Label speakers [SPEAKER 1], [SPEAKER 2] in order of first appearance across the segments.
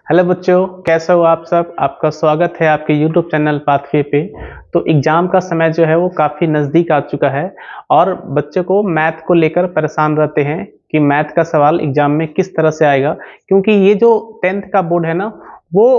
[SPEAKER 1] Hello बच्चों, कैसे हो आप सब। आपका स्वागत है आपके YouTube चैनल पाथवे पे। तो एग्ज़ाम का समय जो है वो काफ़ी नज़दीक आ चुका है और बच्चों को मैथ को लेकर परेशान रहते हैं कि मैथ का सवाल एग्ज़ाम में किस तरह से आएगा, क्योंकि ये जो 10th का बोर्ड है ना, वो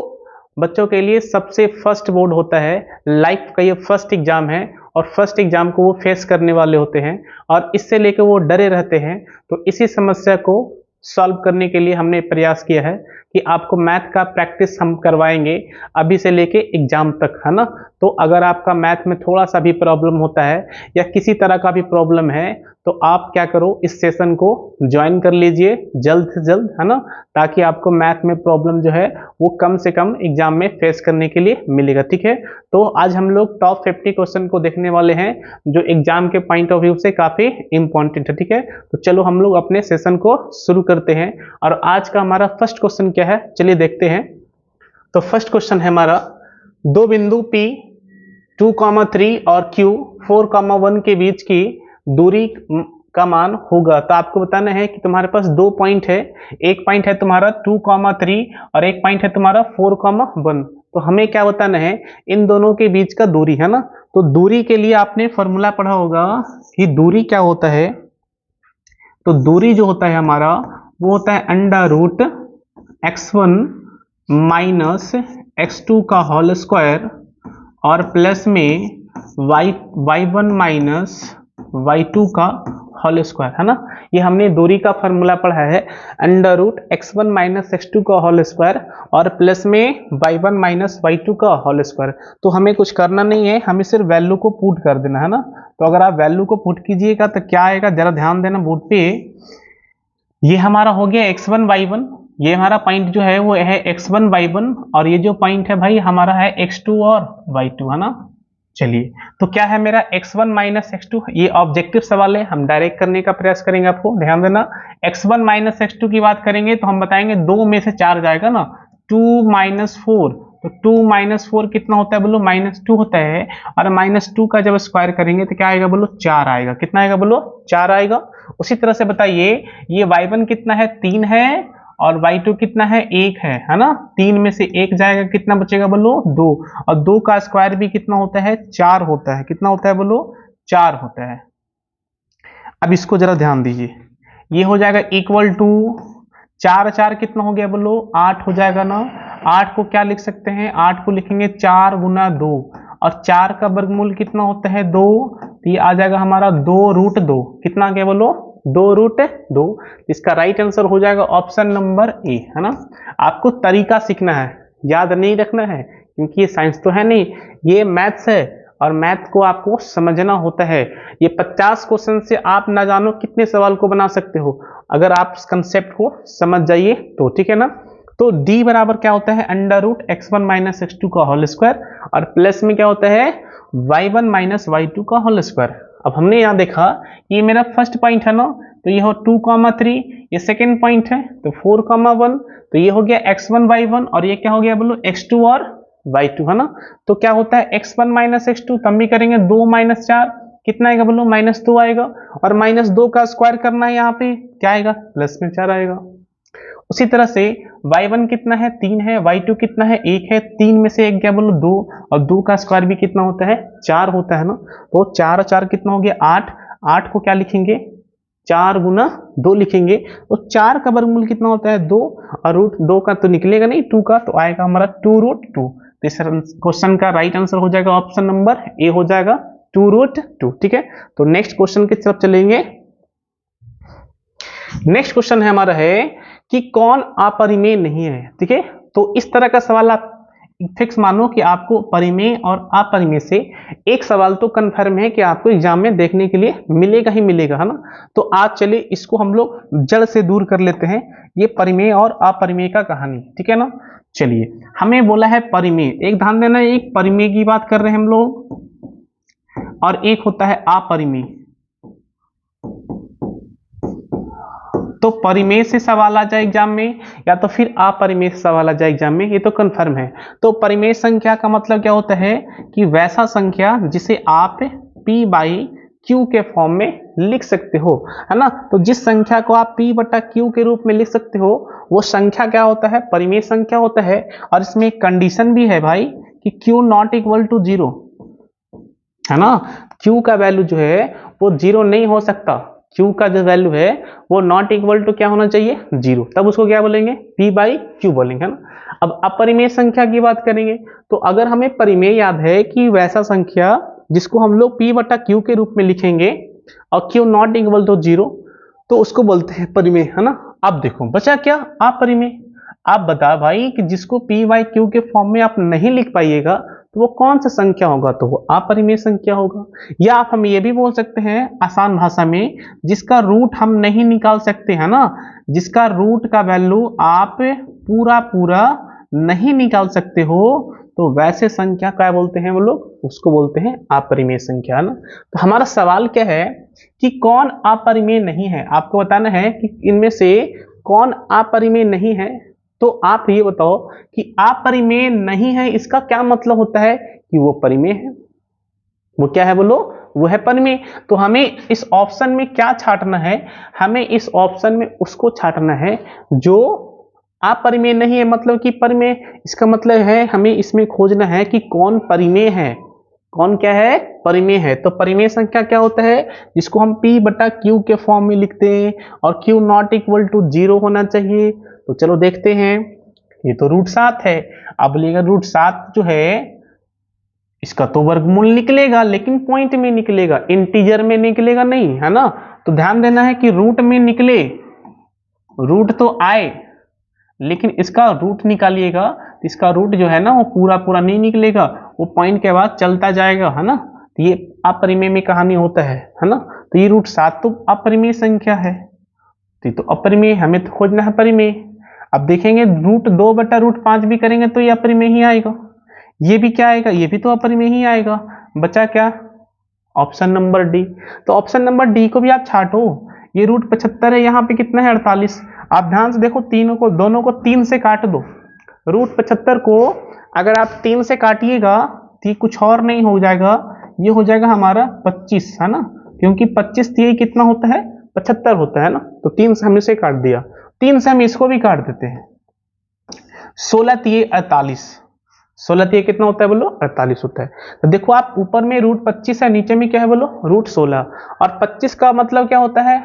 [SPEAKER 1] बच्चों के लिए सबसे फर्स्ट बोर्ड होता है। लाइफ का ये फर्स्ट एग्ज़ाम है और फर्स्ट एग्ज़ाम को वो फेस करने वाले होते हैं और इससे लेकर वो डरे रहते हैं। तो इसी समस्या को सॉल्व करने के लिए हमने प्रयास किया है कि आपको मैथ का प्रैक्टिस हम करवाएंगे अभी से लेके एग्जाम तक, है ना। तो अगर आपका मैथ में थोड़ा सा भी प्रॉब्लम होता है या किसी तरह का भी प्रॉब्लम है तो आप क्या करो, इस सेशन को ज्वाइन कर लीजिए जल्द से जल्द, है ना, ताकि आपको मैथ में प्रॉब्लम जो है वो कम से कम एग्जाम में फेस करने के लिए मिलेगा। ठीक है, तो आज हम लोग टॉप 50 क्वेश्चन को देखने वाले हैं जो एग्जाम के पॉइंट ऑफ व्यू से काफी इंपॉर्टेंट है। ठीक है, तो चलो हम लोग अपने सेशन को शुरू करते हैं। और आज का हमारा फर्स्ट क्वेश्चन क्या है, चलिए देखते हैं। तो फर्स्ट क्वेश्चन है हमारा, दो बिंदु P 2,3 और Q 4,1 के बीच की दूरी का मान होगा। तो आपको बताना है कि तुम्हारे पास दो पॉइंट है, एक पॉइंट है तुम्हारा 2,3 और एक पॉइंट है तुम्हारा 4,1। तो हमें क्या बताना है, इन दोनों के बीच का दूरी, है ना। तो दूरी के लिए आपने फॉर्मूला पढ़ा होगा कि दूरी क्या होता है। तो दूरी जो होता है हमारा वो होता है under root x1 minus x2 का होल स्क्वायर और प्लस में y1 माइनस y2 का होल स्क्वायर, है ना। ये हमने दूरी का फॉर्मूला पढ़ा है, under root x1 minus x2 का होल स्क्वायर और प्लस में y1 माइनस y2 का होल स्क्वायर। तो हमें कुछ करना नहीं है, हमें सिर्फ वैल्यू को पुट कर देना, है ना। तो अगर आप वैल्यू को पुट कीजिएगा तो क्या आएगा, जरा ध्यान देना बोर्ड पे। ये हमारा हो गया x1 y1, ये हमारा पॉइंट जो है वो है x1 y1 और ये जो पॉइंट है भाई हमारा है x2 और y2, है ना। चलिए, तो क्या है मेरा x1 माइनस x2, ये ऑब्जेक्टिव सवाल है, हम डायरेक्ट करने का प्रयास करेंगे। आपको ध्यान देना, x1 माइनस x2 की बात करेंगे तो हम बताएंगे 2 में से 4 जाएगा ना, 2 माइनस 4। तो 2 माइनस 4 कितना होता है बोलो, -2 होता है। और -2 का जब स्क्वायर करेंगे तो क्या आएगा बोलो, 4 आएगा। कितना आएगा बोलो, 4 आएगा। उसी तरह से बताइए, ये y1 कितना है, 3 है और y2 कितना है, 1 है ना। 3 में से 1 जाएगा, कितना बचेगा बोलो, 2। और 2 का स्क्वायर भी कितना होता है, 4 होता है। कितना होता है बोलो, 4 होता है। अब इसको जरा ध्यान दीजिए, ये हो जाएगा इक्वल टू 4 4 कितना हो गया बोलो, 8 हो जाएगा ना। 8 को क्या लिख सकते हैं, 8 को लिखेंगे 4 गुना 2 और 4 का वर्गमूल कितना होता है, 2। तो ये आ जाएगा हमारा 2 रूट 2। कितना आ गया बोलो, 2 रूट 2। इसका राइट आंसर हो जाएगा ऑप्शन नंबर ए, है ना। आपको तरीका सीखना है, याद नहीं रखना है, क्योंकि ये साइंस तो है नहीं, ये मैथ्स है और मैथ को आपको समझना होता है। ये 50 क्वेश्चन से आप ना जानो कितने सवाल को बना सकते हो अगर आप इस कंसेप्ट को समझ जाइए तो, ठीक है ना। तो d बराबर क्या होता है, under root x1 minus x2 का होल स्क्वायर और प्लस में क्या होता है, y1 माइनस y2 का होल स्क्वायर। अब हमने यहाँ देखा ये मेरा फर्स्ट पॉइंट है ना, तो ये हो 2,3, ये सेकेंड पॉइंट है तो 4,1। तो ये हो गया x1 y1 और ये क्या हो गया बोलो, x2 और y2, है ना। तो क्या होता है x1 माइनस x2, तब भी करेंगे 2 माइनस 4, कितना आएगा बोलो, -2 आएगा। और -2 का स्क्वायर करना है, यहाँ पे क्या आएगा, प्लस में 4 आएगा। उसी तरह से y1 कितना है, 3 है, y2 कितना है, 1 है। 3 में से 1 क्या बोलो, 2 और 2 का स्क्वायर भी कितना होता है, 4 होता है ना। तो 4 4 कितना हो गया, 8। 8 को क्या लिखेंगे, 4 गुना 2 लिखेंगे। तो 4 का वर्गमूल कितना होता है, 2 और रूट 2 का तो निकलेगा नहीं, 2 का तो आएगा हमारा 2 रूट 2। तो इस क्वेश्चन का राइट आंसर हो जाएगा ऑप्शन नंबर ए, हो जाएगा 2 रूट 2। ठीक है, तो नेक्स्ट क्वेश्चन की तरफ चलेंगे। नेक्स्ट क्वेश्चन है हमारा है कि कौन अपरिमेय नहीं है। ठीक है, तो इस तरह का सवाल आप फिक्स मानो कि आपको परिमेय और अपरिमेय से एक सवाल तो कन्फर्म है कि आपको एग्जाम में देखने के लिए मिलेगा ही मिलेगा, है ना। तो आज चलिए इसको हम लोग जड़ से दूर कर लेते हैं, ये परिमेय और अपरिमेय का कहानी, ठीक है ना। चलिए, हमें बोला है परिमेय, एक ध्यान देना, एक परिमेय की बात कर रहे हैं हम लोग और एक होता है अपरिमेय। तो परिमेय से सवाल आ जाए एग्जाम में या तो फिर अपरिमेय से सवाल आ जाए एग्जाम में, ये तो कंफर्म है। तो परिमेय संख्या का मतलब क्या होता है कि वैसा संख्या जिसे आप p बाई q के फॉर्म में लिख सकते हो, है ना। तो जिस संख्या को आप p बटा q के रूप में लिख सकते हो वो संख्या क्या होता है, परिमेय संख्या होता है। और इसमें एक कंडीशन भी है भाई कि q नॉट इक्वल टू 0, है ना। q का वैल्यू जो है वो 0 नहीं हो सकता, q का जो वैल्यू है वो नॉट इक्वल टू क्या होना चाहिए, 0, तब उसको क्या बोलेंगे, p बाई q बोलेंगे, है ना। अब अपरिमेय संख्या की बात करेंगे तो अगर हमें परिमेय याद है कि वैसा संख्या जिसको हम लोग p बटा q के रूप में लिखेंगे और q नॉट इक्वल टू 0 तो उसको बोलते हैं परिमेय, है ना। अब देखो बचा क्या, अपरिमेय। आप बता भाई कि जिसको p बाई q के फॉर्म में आप नहीं लिख पाइएगा तो वो कौन सा संख्या होगा, तो वो अपरिमेय संख्या होगा। या आप हम ये भी बोल सकते हैं आसान भाषा में, जिसका रूट हम नहीं निकाल सकते, है ना, जिसका रूट का वैल्यू आप पूरा पूरा नहीं निकाल सकते हो तो वैसे संख्या क्या बोलते हैं वो लोग, उसको बोलते हैं अपरिमेय संख्या, है ना। तो हमारा सवाल क्या है कि कौन अपरिमेय नहीं है, आपको बताना है कि इनमें से कौन अपरिमेय नहीं है। तो आप ये बताओ कि अपरिमेय नहीं है इसका क्या मतलब होता है, कि वो परिमेय है। वो क्या है बोलो, वो है परिमेय। तो हमें इस ऑप्शन में क्या छांटना है, हमें इस ऑप्शन में उसको छांटना है जो अपरिमेय नहीं है, मतलब कि परिमेय। इसका मतलब है हमें इसमें खोजना है कि कौन परिमेय है, कौन क्या है, परिमेय है। तो परिमेय संख्या क्या होता है, जिसको हम p बटा q के फॉर्म में लिखते हैं और q नॉट इक्वल टू 0 होना चाहिए। तो चलो देखते हैं, ये तो √7 है। अब बोलिएगा √7 जो है इसका तो वर्गमूल निकलेगा, लेकिन पॉइंट में निकलेगा, इंटीजर में निकलेगा नहीं, है ना। तो ध्यान देना है कि रूट में निकले, रूट तो आए लेकिन इसका रूट निकालिएगा, इसका रूट जो है ना वो पूरा पूरा नहीं निकलेगा, वो पॉइंट के बाद चलता जाएगा, है ना। तो ये अपरिमेय में कहानी होता है ना। तो ये √7 तो अपरिमेय संख्या है, तो अपरिमेय हमें तो खोजना है परिमेय। अब देखेंगे √2 बटा √5 भी करेंगे तो ये अपरिमेय ही आएगा, ये भी क्या आएगा, ये भी तो अपरिमेय ही आएगा। बचा क्या, ऑप्शन नंबर डी। तो ऑप्शन नंबर डी को भी आप छाटो, ये √75 है, यहाँ पे कितना है 48। आप ध्यान से देखो, तीनों को, दोनों को 3 से काट दो। √75 को अगर आप 3 से काटिएगा तो ये कुछ और नहीं हो जाएगा, ये हो जाएगा हमारा 25, है ना, क्योंकि 25 ये कितना होता है, 75 होता है ना। तो 3 से हम इसे काट दिया, 3 से हम इसको भी काट देते हैं। 16 3 48, 16 3 कितना होता है बोलो, 48 होता है। तो देखो आप ऊपर में √25 है, नीचे में क्या है बोलो, √16। और 25 का मतलब क्या होता है,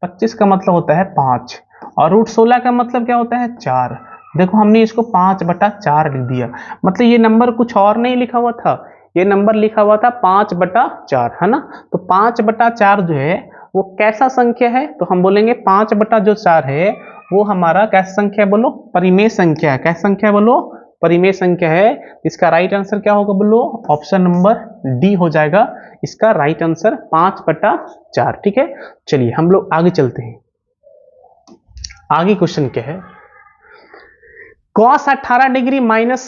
[SPEAKER 1] 25 का मतलब होता है 5, और √16 का मतलब क्या होता है 4। देखो हमने इसको 5 बटा 4 लिख दिया, मतलब ये नंबर कुछ और नहीं लिखा हुआ था, ये नंबर लिखा हुआ था 5 बटा 4, है ना। तो 5 बटा 4 जो है वो कैसा संख्या है, तो हम बोलेंगे 5 बटा जो 4 है वो हमारा कैसा संख्या है बोलो, परिमेय संख्या है। कैसा संख्या है बोलो, परिमेय संख्या है। इसका राइट आंसर क्या होगा बोलो, ऑप्शन नंबर डी हो जाएगा इसका राइट आंसर, 5 बटा 4। ठीक है, चलिए हम लोग आगे चलते हैं। आगे क्वेश्चन क्या है, cos 18 degree minus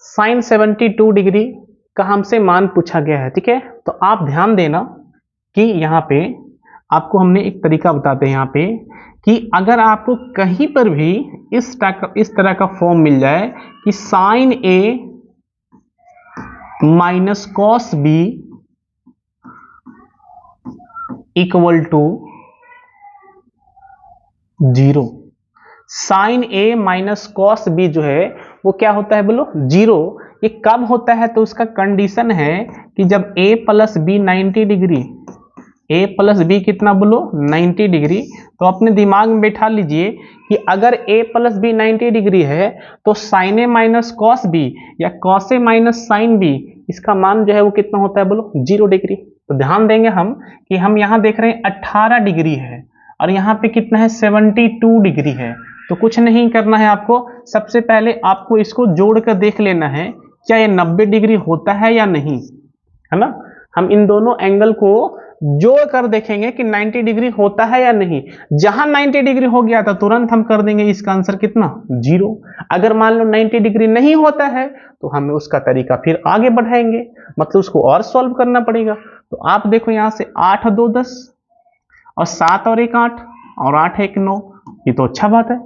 [SPEAKER 1] sin 72 degree का हमसे मान पूछा गया है। ठीक है, तो आप ध्यान देना कि यहाँ पे आपको हमने एक तरीका बताते हैं यहाँ पे, कि अगर आपको कहीं पर भी इस तरह का फॉर्म मिल जाए कि sin a minus cos b equal to 0, sin a minus cos b जो है वो क्या होता है बोलो, 0। ये कब होता है, तो उसका कंडीशन है कि जब a plus B 90 degree, a plus B कितना बोलो 90 डिग्री। तो अपने दिमाग में बैठा लीजिए कि अगर a प्लस बी 90 डिग्री है तो sin a minus cos b या cos a minus sin b, इसका मान जो है वो कितना होता है बोलो, 0 डिग्री। तो ध्यान देंगे हम कि हम यहाँ देख रहे हैं 18 डिग्री है और यहाँ पे कितना है 72 डिग्री है। तो कुछ नहीं करना है आपको, सबसे पहले आपको इसको जोड़ कर देख लेना है क्या ये 90 डिग्री होता है या नहीं, है ना। हम इन दोनों एंगल को जोड़ कर देखेंगे कि 90 डिग्री होता है या नहीं। जहां 90 डिग्री हो गया था तुरंत हम कर देंगे इसका आंसर कितना, 0। अगर मान लो 90 डिग्री नहीं होता है तो हमें उसका तरीका फिर आगे बढ़ाएंगे, मतलब उसको और सॉल्व करना पड़ेगा। तो आप देखो यहाँ से 8 2 10 और 7 और 1 8 और 8 1 9, ये तो अच्छा बात है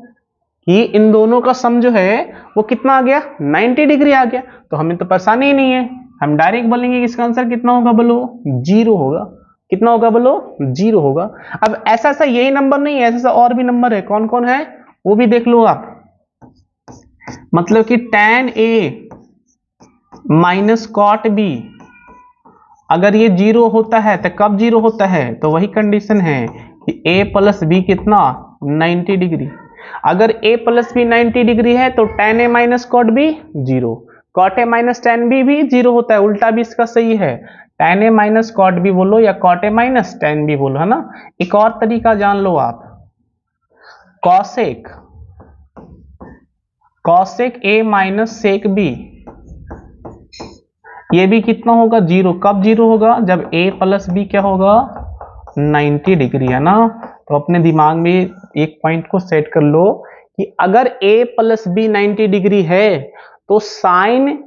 [SPEAKER 1] कि इन दोनों का सम जो है वो कितना आ गया, 90 डिग्री आ गया। तो हमें तो परेशानी ही नहीं है, हम डायरेक्ट बोलेंगे कि इसका आंसर कितना होगा बोलो, 0 होगा। कितना होगा बोलो 0 होगा। अब ऐसा ऐसा यही नंबर नहीं है, ऐसा ऐसा और भी नंबर है, कौन कौन है वो भी देख लो आप। मतलब कि tan A minus cot B अगर ये 0 होता है तो कब 0 होता है, तो वही कंडीशन है कि A प्लस बी कितना 90 डिग्री। अगर A प्लस बी 90 डिग्री है तो tan A minus cot B 0, cot A minus tan B भी 0 होता है, उल्टा भी इसका सही है। tan A minus cot B बोलो या cot A minus tan B बोलो, है ना। एक और तरीका जान लो आप, cosec A minus sec B, ये भी कितना होगा 0। कब 0 होगा, जब A प्लस बी क्या होगा 90 डिग्री, है ना। तो अपने दिमाग में एक पॉइंट को सेट कर लो कि अगर A प्लस बी 90 डिग्री है तो साइन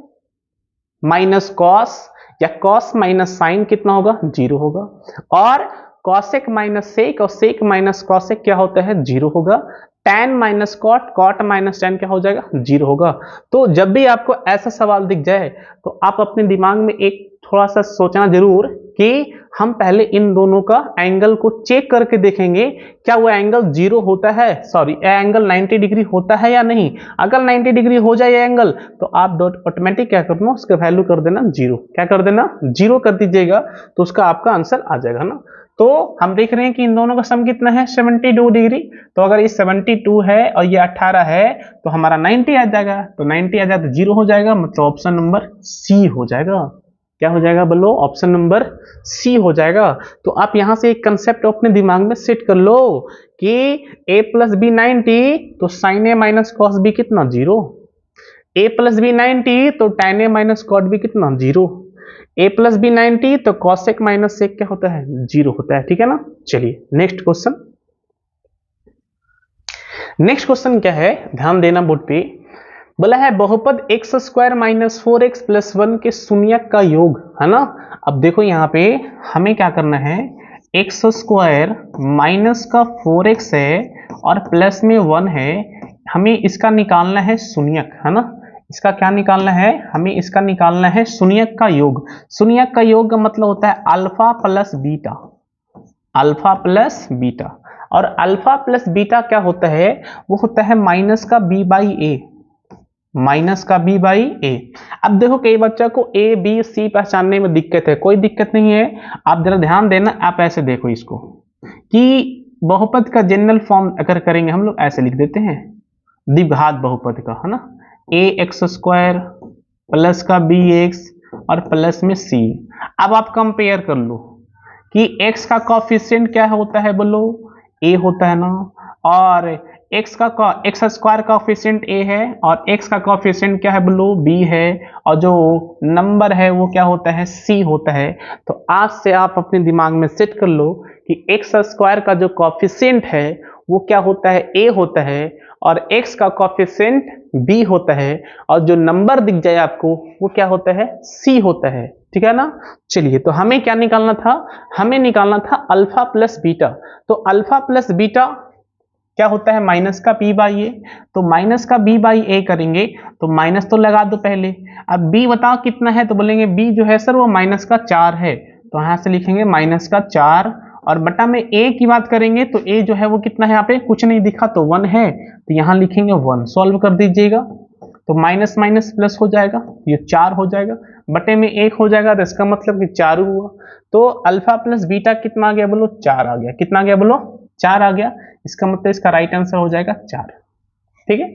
[SPEAKER 1] माइनस कॉस या कॉस माइनस साइन कितना होगा 0 होगा, और कॉसेक माइनस सेक और सेक माइनस कॉसेक क्या होता है 0 होगा, tan minus cot, cot minus tan क्या हो जाएगा 0 होगा। तो जब भी आपको ऐसा सवाल दिख जाए तो आप अपने दिमाग में एक थोड़ा सा सोचना जरूर कि हम पहले इन दोनों का एंगल को चेक करके देखेंगे क्या वो एंगल 0 होता है, सॉरी एंगल 90 डिग्री होता है या नहीं। अगर 90 डिग्री हो जाए एंगल तो आप ऑटोमेटिक क्या करना, उसका वैल्यू कर देना 0, क्या कर देना 0 कर दीजिएगा, तो उसका आपका आंसर आ जाएगा ना। तो हम देख रहे हैं कि इन दोनों का सम कितना है 72 डिग्री। तो अगर ये 72 है और ये 18 है तो हमारा 90 आ जाएगा, तो 90 आ जाए तो 0 हो जाएगा, मतलब ऑप्शन नंबर सी हो जाएगा। क्या हो जाएगा बोलो, ऑप्शन नंबर सी हो जाएगा। तो आप यहां से एक कंसेप्ट अपने दिमाग में सेट कर लो कि a प्लस बी 90 तो साइन ए माइनस कॉस बी कितना 0, a प्लस बी 90 तो tan ए माइनस कॉट बी कितना 0, a प्लस बी 90 तो कॉसेक माइनस सेक क्या होता है 0 होता है, ठीक है ना। चलिए नेक्स्ट क्वेश्चन, नेक्स्ट क्वेश्चन क्या है, ध्यान देना बोर्ड पे। बोला है बहुपद x square minus 4x plus 1 के शून्यक का योग, है ना। अब देखो यहाँ पे हमें क्या करना है, एक्स स्क्वायर माइनस का 4x है और प्लस में 1 है, हमें इसका निकालना है शून्यक, है ना। इसका क्या निकालना है, हमें इसका निकालना है शून्यक का योग। शून्यक का योग का मतलब होता है alpha plus beta, alpha plus beta, और अल्फा प्लस बीटा क्या होता है, वो होता है माइनस का b बाई ए, माइनस का b बाई ए। अब देखो कई बच्चों को a b c पहचानने में दिक्कत है, कोई दिक्कत नहीं है, आप जरा ध्यान देना। आप ऐसे देखो इसको कि बहुपद का जनरल फॉर्म अगर करेंगे हम लोग ऐसे लिख देते हैं, द्विघात बहुपद का, है ना, a एक्स स्क्वायर प्लस का b एक्स और प्लस में c। अब आप कंपेयर कर लो कि x का कॉफिशिएंट क्या होता है बोलो, a होता है ना, और x स्क्वायर का कॉफिशिएंट a है और x का कॉफिशिएंट क्या है बोलो b है, और जो नंबर है वो क्या होता है c होता है। तो आज से आप अपने दिमाग में सेट कर लो कि x स्क्वायर का जो कॉफिशिएंट है वो क्या होता है a होता है, और x का कॉफिशिएंट b होता है, और जो नंबर दिख जाए आपको वो क्या होता है c होता है, ठीक है ना। चलिए तो हमें क्या निकालना था, हमें निकालना था अल्फा प्लस बीटा। तो अल्फा प्लस बीटा क्या होता है माइनस का b बाई ए, तो माइनस का b बाई ए करेंगे तो माइनस तो लगा दो पहले। अब b बताओ कितना है, तो बोलेंगे b जो है सर वो माइनस का 4 है, तो यहां से लिखेंगे माइनस का 4, और बटा में a की बात करेंगे तो a जो है वो कितना है, यहाँ पे कुछ नहीं दिखा तो 1 है, तो यहाँ लिखेंगे 1, सॉल्व कर दीजिएगा तो माइनस माइनस प्लस हो जाएगा, ये 4 हो जाएगा, बटे में 1 हो जाएगा, तो इसका मतलब कि 4 हुआ। तो अल्फा प्लस बीटा कितना आ गया बोलो 4 आ गया, कितना आ गया बोलो 4 आ गया, इसका मतलब इसका राइट आंसर हो जाएगा 4, ठीक है।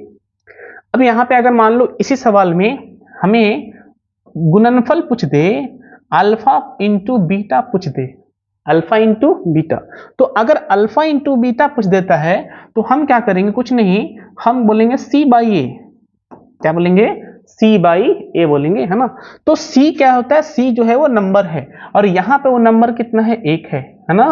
[SPEAKER 1] अब यहाँ पे अगर मान लो इसी सवाल में हमें गुणनफल पूछ दे, अल्फा इंटू बीटा पूछ दे, अल्फा इंटू बीटा, तो अगर अल्फा इंटू बीटा पूछ देता है तो हम क्या करेंगे, कुछ नहीं, हम बोलेंगे c बाई ए, क्या बोलेंगे c बाई ए बोलेंगे, है ना। तो c क्या होता है, c जो है वो नंबर है, और यहाँ पे वो नंबर कितना है 1 है ना,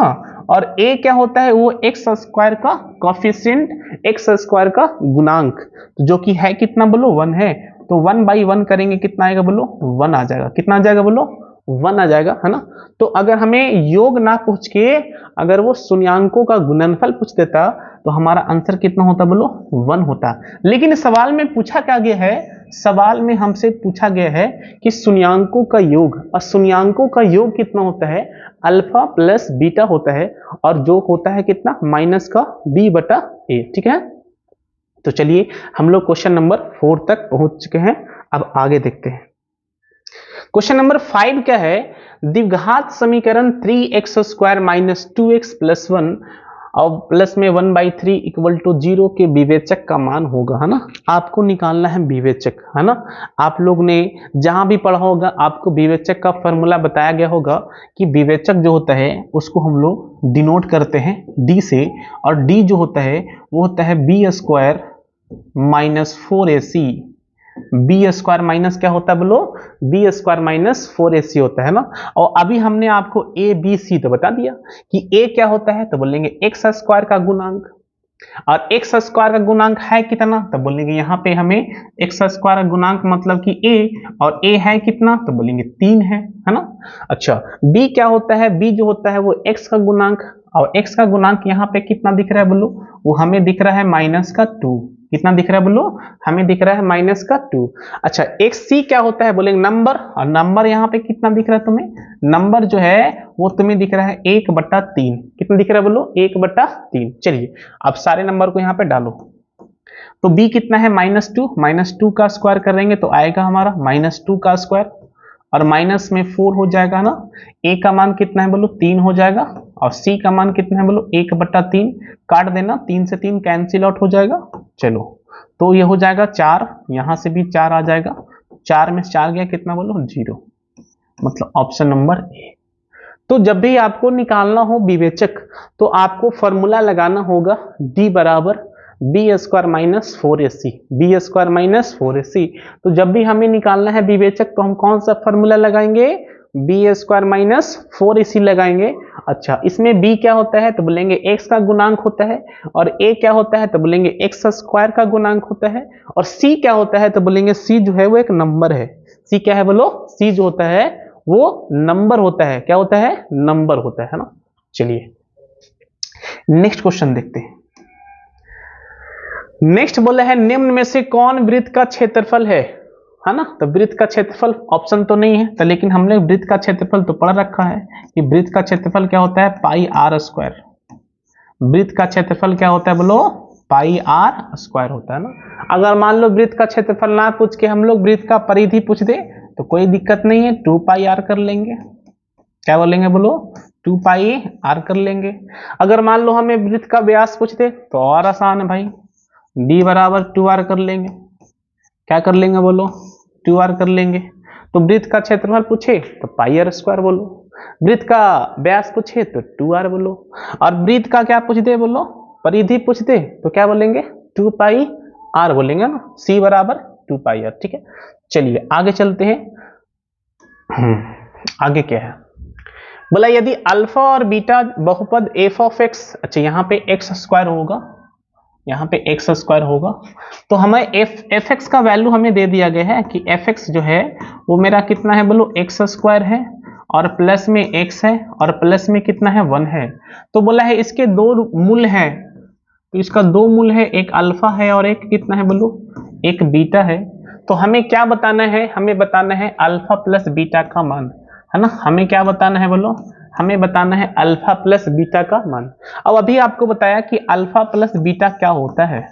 [SPEAKER 1] और a क्या होता है वो एक्स स्क्वायर का कॉफिशिएंट, एक्स स्क्वायर का गुणांक, जो कि है कितना बोलो 1 है, तो 1 बाई 1 करेंगे कितना आएगा बोलो 1 आ जाएगा, कितना आ जाएगा बोलो 1 आ जाएगा, है ना। तो अगर हमें योग ना पूछ के अगर वो शून्यांकों का गुणनफल पूछ देता तो हमारा आंसर कितना होता बोलो 1 होता। लेकिन सवाल में पूछा क्या गया है, सवाल में हमसे पूछा गया है कि शून्यांकों का योग, और शून्यांकों का योग कितना होता है अल्फा प्लस बीटा होता है और जो होता है कितना माइनस का b बटा a, ठीक है। तो चलिए हम लोग क्वेश्चन नंबर 4 तक पहुंच चुके हैं, अब आगे देखते हैं। क्वेश्चन नंबर 5 क्या है, द्विघात समीकरण 3x² माइनस 2x प्लस 1 और प्लस में 1/3 इक्वल टू 0 के विवेचक का मान होगा, है ना। आपको निकालना है विवेचक, है ना। आप लोग ने जहां भी पढ़ा होगा आपको विवेचक का फॉर्मूला बताया गया होगा कि विवेचक जो होता है उसको हम लोग डिनोट करते हैं d से, और d जो होता है वो होता है b² minus 4ac। b² minus क्या होता है बोलो, b² माइनस 4ac होता है ना। और अभी हमने आपको a b c तो बता दिया कि a क्या होता है, तो बोलेंगे x² का गुणांक, और x² का गुणांक है कितना, तो बोलेंगे यहाँ पे हमें x² का गुणांक मतलब कि a, और a है कितना, तो बोलेंगे 3 है ना। अच्छा b क्या होता है, b जो होता है वो x का गुणांक, और x का गुणांक यहाँ पे कितना दिख रहा है बोलो, वो हमें दिख रहा है -2। कितना दिख रहा है बोलो, हमें दिख रहा है -2। अच्छा एक c क्या होता है बोलेंगे नंबर, और नंबर यहाँ पे कितना दिख रहा है तुम्हें, नंबर जो है वो तुम्हें दिख रहा है 1/3। कितना दिख रहा है बोलो, 1/3। चलिए अब सारे नंबर को यहाँ पे डालो, तो b कितना है -2, -2 का स्क्वायर करेंगे तो आएगा हमारा -2 का स्क्वायर, और माइनस में 4 हो जाएगा ना। a का मान कितना है बोलो 3 हो जाएगा, और c का मान कितना है बोलो 1/3। काट देना, 3 से 3 कैंसिल आउट हो जाएगा। चलो तो ये हो जाएगा 4, यहां से भी 4 आ जाएगा, 4 में 4 गया कितना बोलो 0, मतलब ऑप्शन नंबर ए। तो जब भी आपको निकालना हो विवेचक तो आपको फॉर्मूला लगाना होगा d बराबर b² minus 4ac, b² minus 4ac। तो जब भी हमें निकालना है विवेचक तो हम कौन सा फॉर्मूला लगाएंगे, b² माइनस 4ac लगाएंगे। अच्छा इसमें b क्या होता है, तो बोलेंगे x का गुणांक होता है, और a क्या होता है, तो बोलेंगे x² का गुणांक होता है, और c क्या होता है, तो बोलेंगे c जो है वो एक नंबर है। c क्या है बोलो, c जो होता है वो नंबर होता है, क्या होता है, नंबर होता है ना। चलिए नेक्स्ट क्वेश्चन देखते हैं। नेक्स्ट बोला है निम्न में से कौन वृत्त का क्षेत्रफल है ना। तो वृत्त का क्षेत्रफल ऑप्शन तो नहीं है, तो लेकिन हमने वृत्त का क्षेत्रफल तो पढ़ रखा है कि वृत्त का क्षेत्रफल क्या होता है πr²। वृत्त का क्षेत्रफल क्या होता है बोलो, πr² होता है ना। अगर मान लो वृत्त का क्षेत्रफल ना पूछ के हम लोग वृत्त का परिधि पूछ दे तो कोई दिक्कत नहीं है, 2πr कर लेंगे। क्या बोलेंगे बोलो, 2πr कर लेंगे। अगर मान लो हमें वृत्त का व्यास पूछ दे तो और आसान है भाई, d बराबर 2r कर लेंगे। क्या कर लेंगे बोलो, 2r कर लेंगे। तो वृत्त का क्षेत्रफल पूछे तो πr² बोलो, वृत्त का व्यास पूछे तो 2r बोलो, और वृत्त का क्या पूछ दे बोलो, परिधि पूछ दे तो क्या बोलेंगे 2πr बोलेंगे ना, c बराबर 2πr। ठीक है चलिए आगे चलते हैं। आगे क्या है बोला, यदि अल्फा और बीटा बहुपद f(x), अच्छा यहाँ पे x² होगा, यहाँ पे x² होगा, तो हमें fx का वैल्यू हमें दे दिया गया है कि fx जो है वो मेरा कितना है बोलो x² है, और प्लस में x है, और प्लस में कितना है 1 है। तो बोला है इसके 2 मूल हैं, तो इसका 2 मूल है, एक अल्फा है और एक कितना है बोलो, एक बीटा है। तो हमें क्या बताना है, हमें बताना है अल्फा प्लस बीटा का मान, है ना। हमें क्या बताना है बोलो, हमें बताना है अल्फा प्लस बीटा का मान। अब अभी आपको बताया कि अल्फा प्लस बीटा क्या होता है,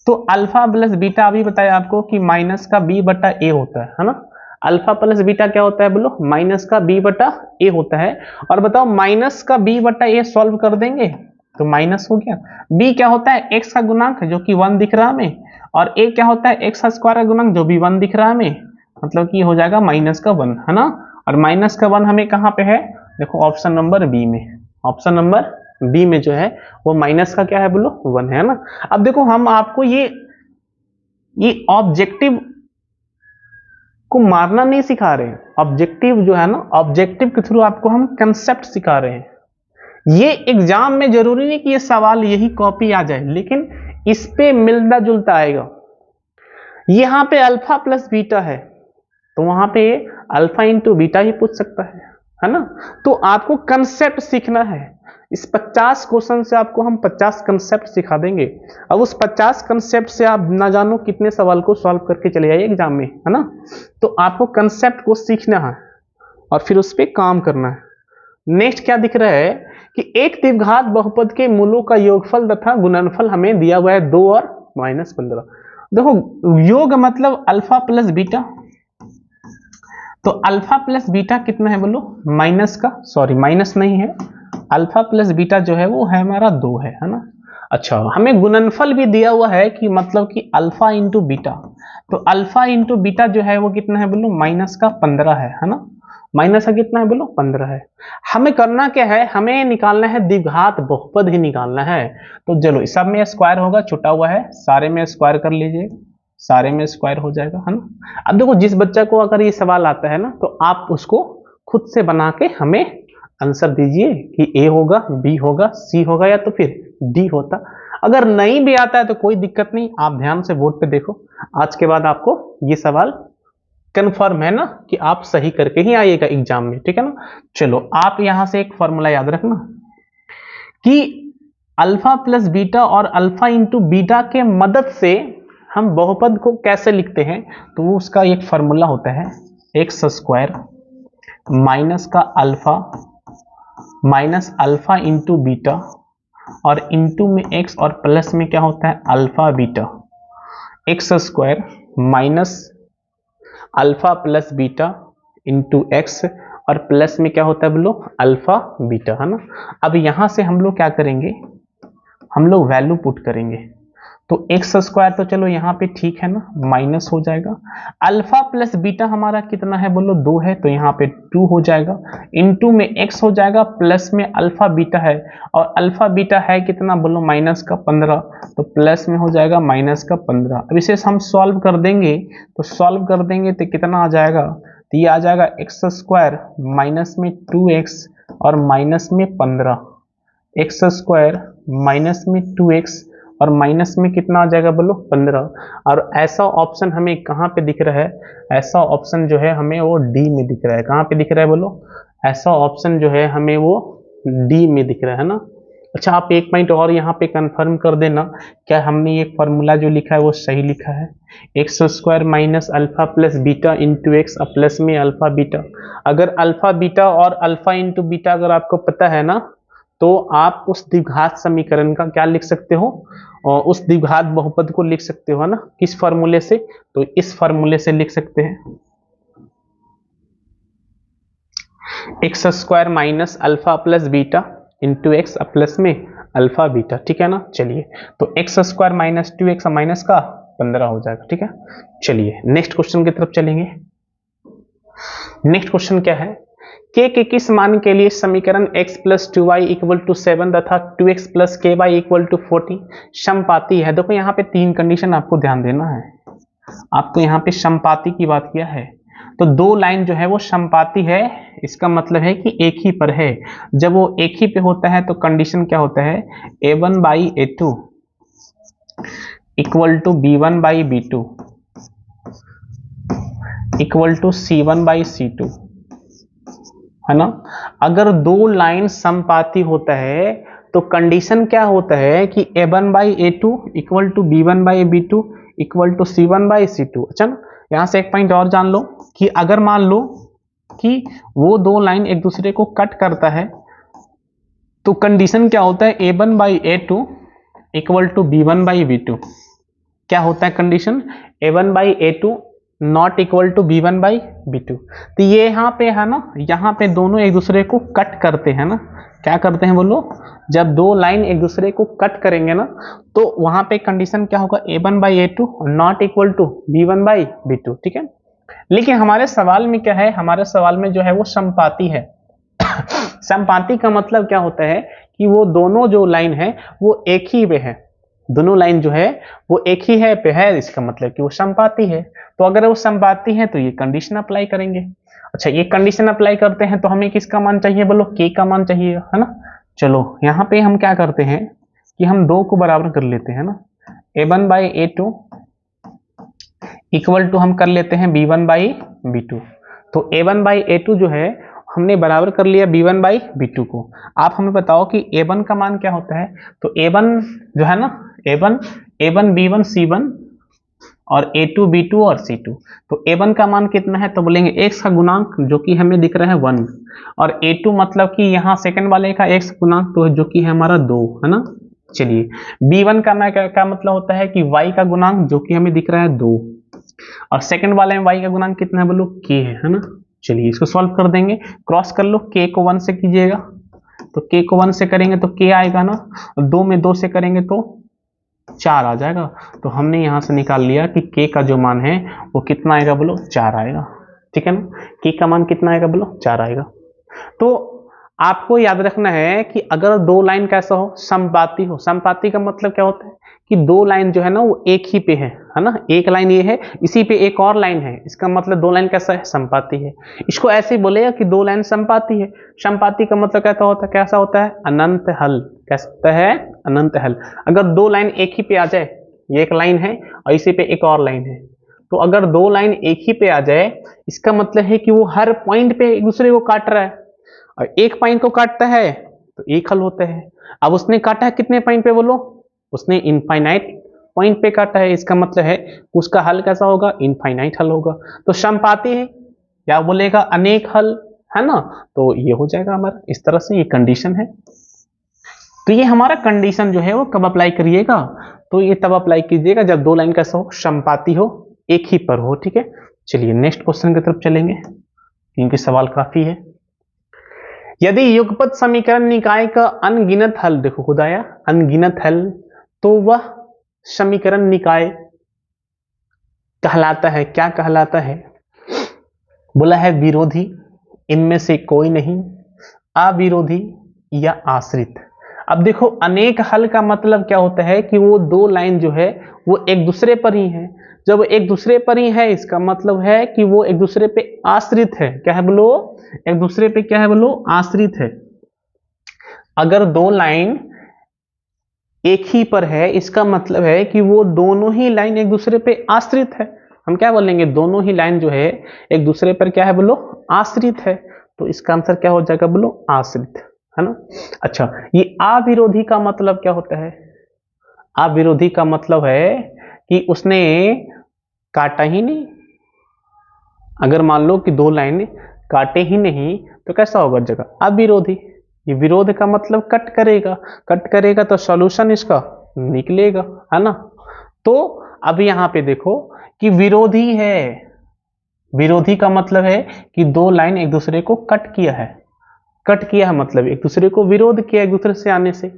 [SPEAKER 1] तो अल्फा प्लस बीटा अभी बताया आपको कि माइनस का b बटा a होता है ना। अल्फा प्लस बीटा क्या होता है बोलो, माइनस का b बटा a होता है। और बताओ माइनस का b बटा a सॉल्व कर देंगे तो माइनस हो गया। b क्या होता है, x का गुणांक जो कि 1 दिख रहा है हमें, और a क्या होता है x² का गुणांक जो भी 1 दिख रहा है हमें, मतलब कि हो जाएगा -1, है ना। और -1 हमें कहाँ पे है, देखो ऑप्शन नंबर बी में, ऑप्शन नंबर बी में जो है वो माइनस का क्या है बोलो 1 है ना। अब देखो हम आपको ये ऑब्जेक्टिव को मारना नहीं सिखा रहे हैं, ऑब्जेक्टिव जो है ना, ऑब्जेक्टिव के थ्रू आपको हम कंसेप्ट सिखा रहे हैं। ये एग्जाम में जरूरी नहीं कि ये सवाल यही कॉपी आ जाए, लेकिन इस पे मिलता जुलता आएगा। यहां पे अल्फा प्लस बीटा है तो वहां पे अल्फा इंटू बीटा ही पूछ सकता है ना। तो आपको कंसेप्ट सीखना है। इस 50 क्वेश्चन से आपको हम 50 कंसेप्ट सिखा देंगे। अब उस 50 कंसेप्ट से आप ना जानो कितने सवाल को सॉल्व करके चले आइए एग्जाम में, है ना। तो आपको कंसेप्ट को सीखना है और फिर उस पर काम करना है। नेक्स्ट क्या दिख रहा है कि एक द्विघात बहुपद के मूलों का योगफल तथा गुणनफल हमें दिया हुआ है 2 और -15। देखो योग मतलब अल्फा प्लस बीटा, तो अल्फा प्लस बीटा कितना है बोलो, माइनस का, सॉरी माइनस नहीं है, अल्फा प्लस बीटा जो है वो है हमारा 2 है ना। अच्छा हमें गुणनफल भी दिया हुआ है कि मतलब कि अल्फा इंटू बीटा, तो अल्फा इंटू बीटा जो है वो कितना है बोलो, माइनस का 15 है ना। माइनस का कितना है बोलो, 15 है। हमें करना क्या है, हमें निकालना है द्विघात बहुपद ही निकालना है। तो चलो सब में स्क्वायर होगा, छुटा हुआ है, सारे में स्क्वायर कर लीजिए, सारे में स्क्वायर हो जाएगा है ना। अब देखो जिस बच्चा को अगर ये सवाल आता है ना, तो आप उसको खुद से बना के हमें आंसर दीजिए कि ए होगा, बी होगा, सी होगा या तो फिर डी होता। अगर नहीं भी आता है तो कोई दिक्कत नहीं, आप ध्यान से बोर्ड पे देखो, आज के बाद आपको ये सवाल कंफर्म है ना कि आप सही करके ही आइएगा एग्जाम में, ठीक है ना। चलो आप यहां से एक फॉर्मूला याद रखना कि अल्फा प्लस बीटा और अल्फा इंटू बीटा के मदद से हम बहुपद को कैसे लिखते हैं, तो उसका एक फॉर्मूला होता है एक्स स्क्वायर माइनस का alpha minus alpha into beta और इंटू में एक्स और प्लस में क्या होता है alpha beta, x square minus alpha plus beta into x और प्लस में क्या होता है बोलो अल्फा बीटा है ना। अब यहां से हम लोग क्या करेंगे, हम लोग वैल्यू पुट करेंगे, तो एक्स स्क्वायर तो चलो यहाँ पे ठीक है ना, माइनस हो जाएगा, अल्फा प्लस बीटा हमारा कितना है बोलो 2 है, तो यहाँ पे 2 हो जाएगा, इनटू में एक्स हो जाएगा, प्लस में अल्फा बीटा है और अल्फा बीटा है कितना बोलो माइनस का 15, तो प्लस में हो जाएगा माइनस का 15। अब इसे हम सॉल्व कर देंगे, तो सॉल्व कर देंगे तो कितना आ जाएगा, तो ये आ जाएगा एक्स स्क्वायर माइनस में 2x और माइनस में 15, एक्स स्क्वायर माइनस में 2x और माइनस में कितना आ जाएगा बोलो 15। और ऐसा ऑप्शन हमें कहाँ पे दिख रहा है, ऐसा ऑप्शन जो है हमें वो डी में दिख रहा है, कहाँ पे दिख रहा है बोलो, ऐसा ऑप्शन जो है हमें वो डी में दिख रहा है ना। अच्छा आप एक पॉइंट और यहाँ पे कंफर्म कर देना, क्या हमने ये फॉर्मूला जो लिखा है वो सही लिखा है, x square minus alpha plus beta into x plus में अल्फा बीटा। अगर अल्फा बीटा और अल्फा इंटू बीटा अगर आपको पता है ना, तो आप उस द्विघात समीकरण का क्या लिख सकते हो, और उस द्विघात बहुपद को लिख सकते हो ना, किस फार्मूले से, तो इस फार्मूले से लिख सकते हैं, x square minus alpha plus beta into x plus में अल्फा बीटा, ठीक है ना। चलिए तो x square minus 2x minus का 15 हो जाएगा, ठीक है। चलिए नेक्स्ट क्वेश्चन की तरफ चलेंगे। नेक्स्ट क्वेश्चन क्या है, के किस मान के लिए समीकरण x plus 2y equal to 7 तथा 2x plus ky equal to 40 समपाती है। देखो यहाँ पे 3 कंडीशन आपको ध्यान देना है, आपको यहाँ पे समपाती की बात किया है, तो 2 लाइन जो है वो समपाती है, इसका मतलब है कि एक ही पर है। जब वो एक ही पे होता है तो कंडीशन क्या होता है, a1 by a2 equal to b1 by b2 equal to c1 by c2 है ना। अगर 2 लाइन समपाती होता है तो कंडीशन क्या होता है कि a1 by a2 equal to b1 by b2 equal to c1 by c2। अच्छा ना, यहां से एक पॉइंट और जान लो कि अगर मान लो कि वो 2 लाइन एक दूसरे को कट करता है तो कंडीशन क्या होता है, a1 by a2 equal to b1 by b2, क्या होता है condition, a1 by a2 not equal to b1 by b2। तो ये यहाँ पे है ना, यहाँ पे दोनों एक दूसरे को कट करते हैं ना, क्या करते हैं बोलो, जब 2 लाइन एक दूसरे को कट करेंगे ना तो वहां पे कंडीशन क्या होगा, a1 by a2 not equal to b1 by b2, ठीक है। लेकिन हमारे सवाल में क्या है, हमारे सवाल में जो है वो समपाती है। समपाती का मतलब क्या होता है कि वो दोनों जो लाइन है वो एक ही पे है, दोनों लाइन जो है वो एक ही है पे है, इसका मतलब कि वो समपाती है। तो अगर वो समपाती है तो ये कंडीशन अप्लाई करेंगे। अच्छा ये कंडीशन अप्लाई करते हैं तो हमें किसका मान चाहिए बोलो, के का मान चाहिए है ना। चलो यहाँ पे हम क्या करते हैं कि हम 2 को बराबर कर लेते हैं ना, a1 by a2 equal to हम कर लेते हैं b1 बाई b2। तो a1 बाई a2 जो है हमने बराबर कर लिया b1 बाई b2 को। आप हमें बताओ कि a1 का मान क्या होता है, तो a1 जो है ना, a1 b1 c1 और A2 B2 और C2। तो A1 का मान कितना है, तो बोलेंगे x का गुणांक जो कि हमें दिख रहा है 1, और A2 मतलब कि यहाँ सेकंड वाले का x गुणांक तो जो कि है हमारा 2, है ना। चलिए B1 का मैं क्या मतलब होता है कि y का गुणांक जो कि हमें दिख रहा है 2, और सेकंड वाले में y का गुणांक कितना है बोलो k है ना। चलिए इसको सॉल्व कर देंगे, क्रॉस कर लो, k को 1 से कीजिएगा तो k को 1 से करेंगे तो k आएगा ना, 2 में 2 से करेंगे तो 4 आ जाएगा। तो हमने यहां से निकाल लिया कि k का जो मान है वो कितना आएगा बोलो 4 आएगा, ठीक है ना। k का मान कितना आएगा बोलो 4 आएगा। तो आपको याद रखना है कि अगर दो लाइन कैसा हो, समपाती हो। समपाती का मतलब क्या होता है कि दो लाइन जो है ना वो एक ही पे है ना। एक लाइन ये है, इसी पे एक और लाइन है, इसका मतलब दो लाइन कैसा है, समपाती है। इसको ऐसे ही बोलेगा कि दो लाइन समपाती है। समपाती का मतलब कैसा होता है अनंत हल। कैसा होता है अनंत हल। अगर दो लाइन एक ही पे आ जाए, ये एक लाइन है और इसी पे एक और लाइन है, तो अगर दो लाइन एक ही पे आ जाए इसका मतलब है कि वो हर पॉइंट पे एक दूसरे को काट रहा है, और एक पॉइंट को काटता है तो एक हल होता है। अब उसने काटा है कितने पॉइंट पे बोलो, उसने इनफाइनाइट पॉइंट पे काटा है, इसका मतलब है उसका हल कैसा होगा, इनफाइनाइट हल होगा। तो समपाती है या बोलेगा अनेक हल, है ना। तो ये हो जाएगा हमारा, इस तरह से ये कंडीशन है। तो ये हमारा कंडीशन जो है वो कब अप्लाई करिएगा, तो ये तब अप्लाई कीजिएगा जब दो लाइन कैसा हो, समपाती हो, एक ही पर हो, ठीक है। चलिए नेक्स्ट क्वेश्चन की तरफ चलेंगे, क्योंकि सवाल काफी है। यदि युगपत समीकरण निकाय का अनगिनत हल, देखो खुदाया अनगिनत हल, तो वह समीकरण निकाय कहलाता है, क्या कहलाता है, बोला है विरोधी, इनमें से कोई नहीं, अविरोधी या आश्रित। अब देखो अनेक हल का मतलब क्या होता है कि वो दो लाइन जो है वो एक दूसरे पर ही है। जब एक दूसरे पर ही है इसका मतलब है कि वो एक दूसरे पे आश्रित है। क्या है बोलो, एक दूसरे पे क्या है बोलो, आश्रित है। अगर दो लाइन एक ही पर है इसका मतलब है कि वो दोनों ही लाइन एक दूसरे पे आश्रित है। हम क्या बोलेंगे, दोनों ही लाइन जो है एक दूसरे पर क्या है बोलो, आश्रित है। तो इसका आंसर क्या हो जाएगा बोलो, आश्रित, है ना। अच्छा, ये अविरोधी का मतलब क्या होता है, अविरोधी का मतलब है कि उसने काटा ही नहीं। अगर मान लो कि दो लाइन काटे ही नहीं तो कैसा होगा जगह, अविरोधी। ये विरोध का मतलब कट करेगा, कट करेगा तो सॉल्यूशन इसका निकलेगा, है ना। तो अब यहां पे देखो कि विरोधी है, विरोधी का मतलब है कि दो लाइन एक दूसरे को कट किया है, कट किया है मतलब एक दूसरे को विरोध किया एक दूसरे से आने से।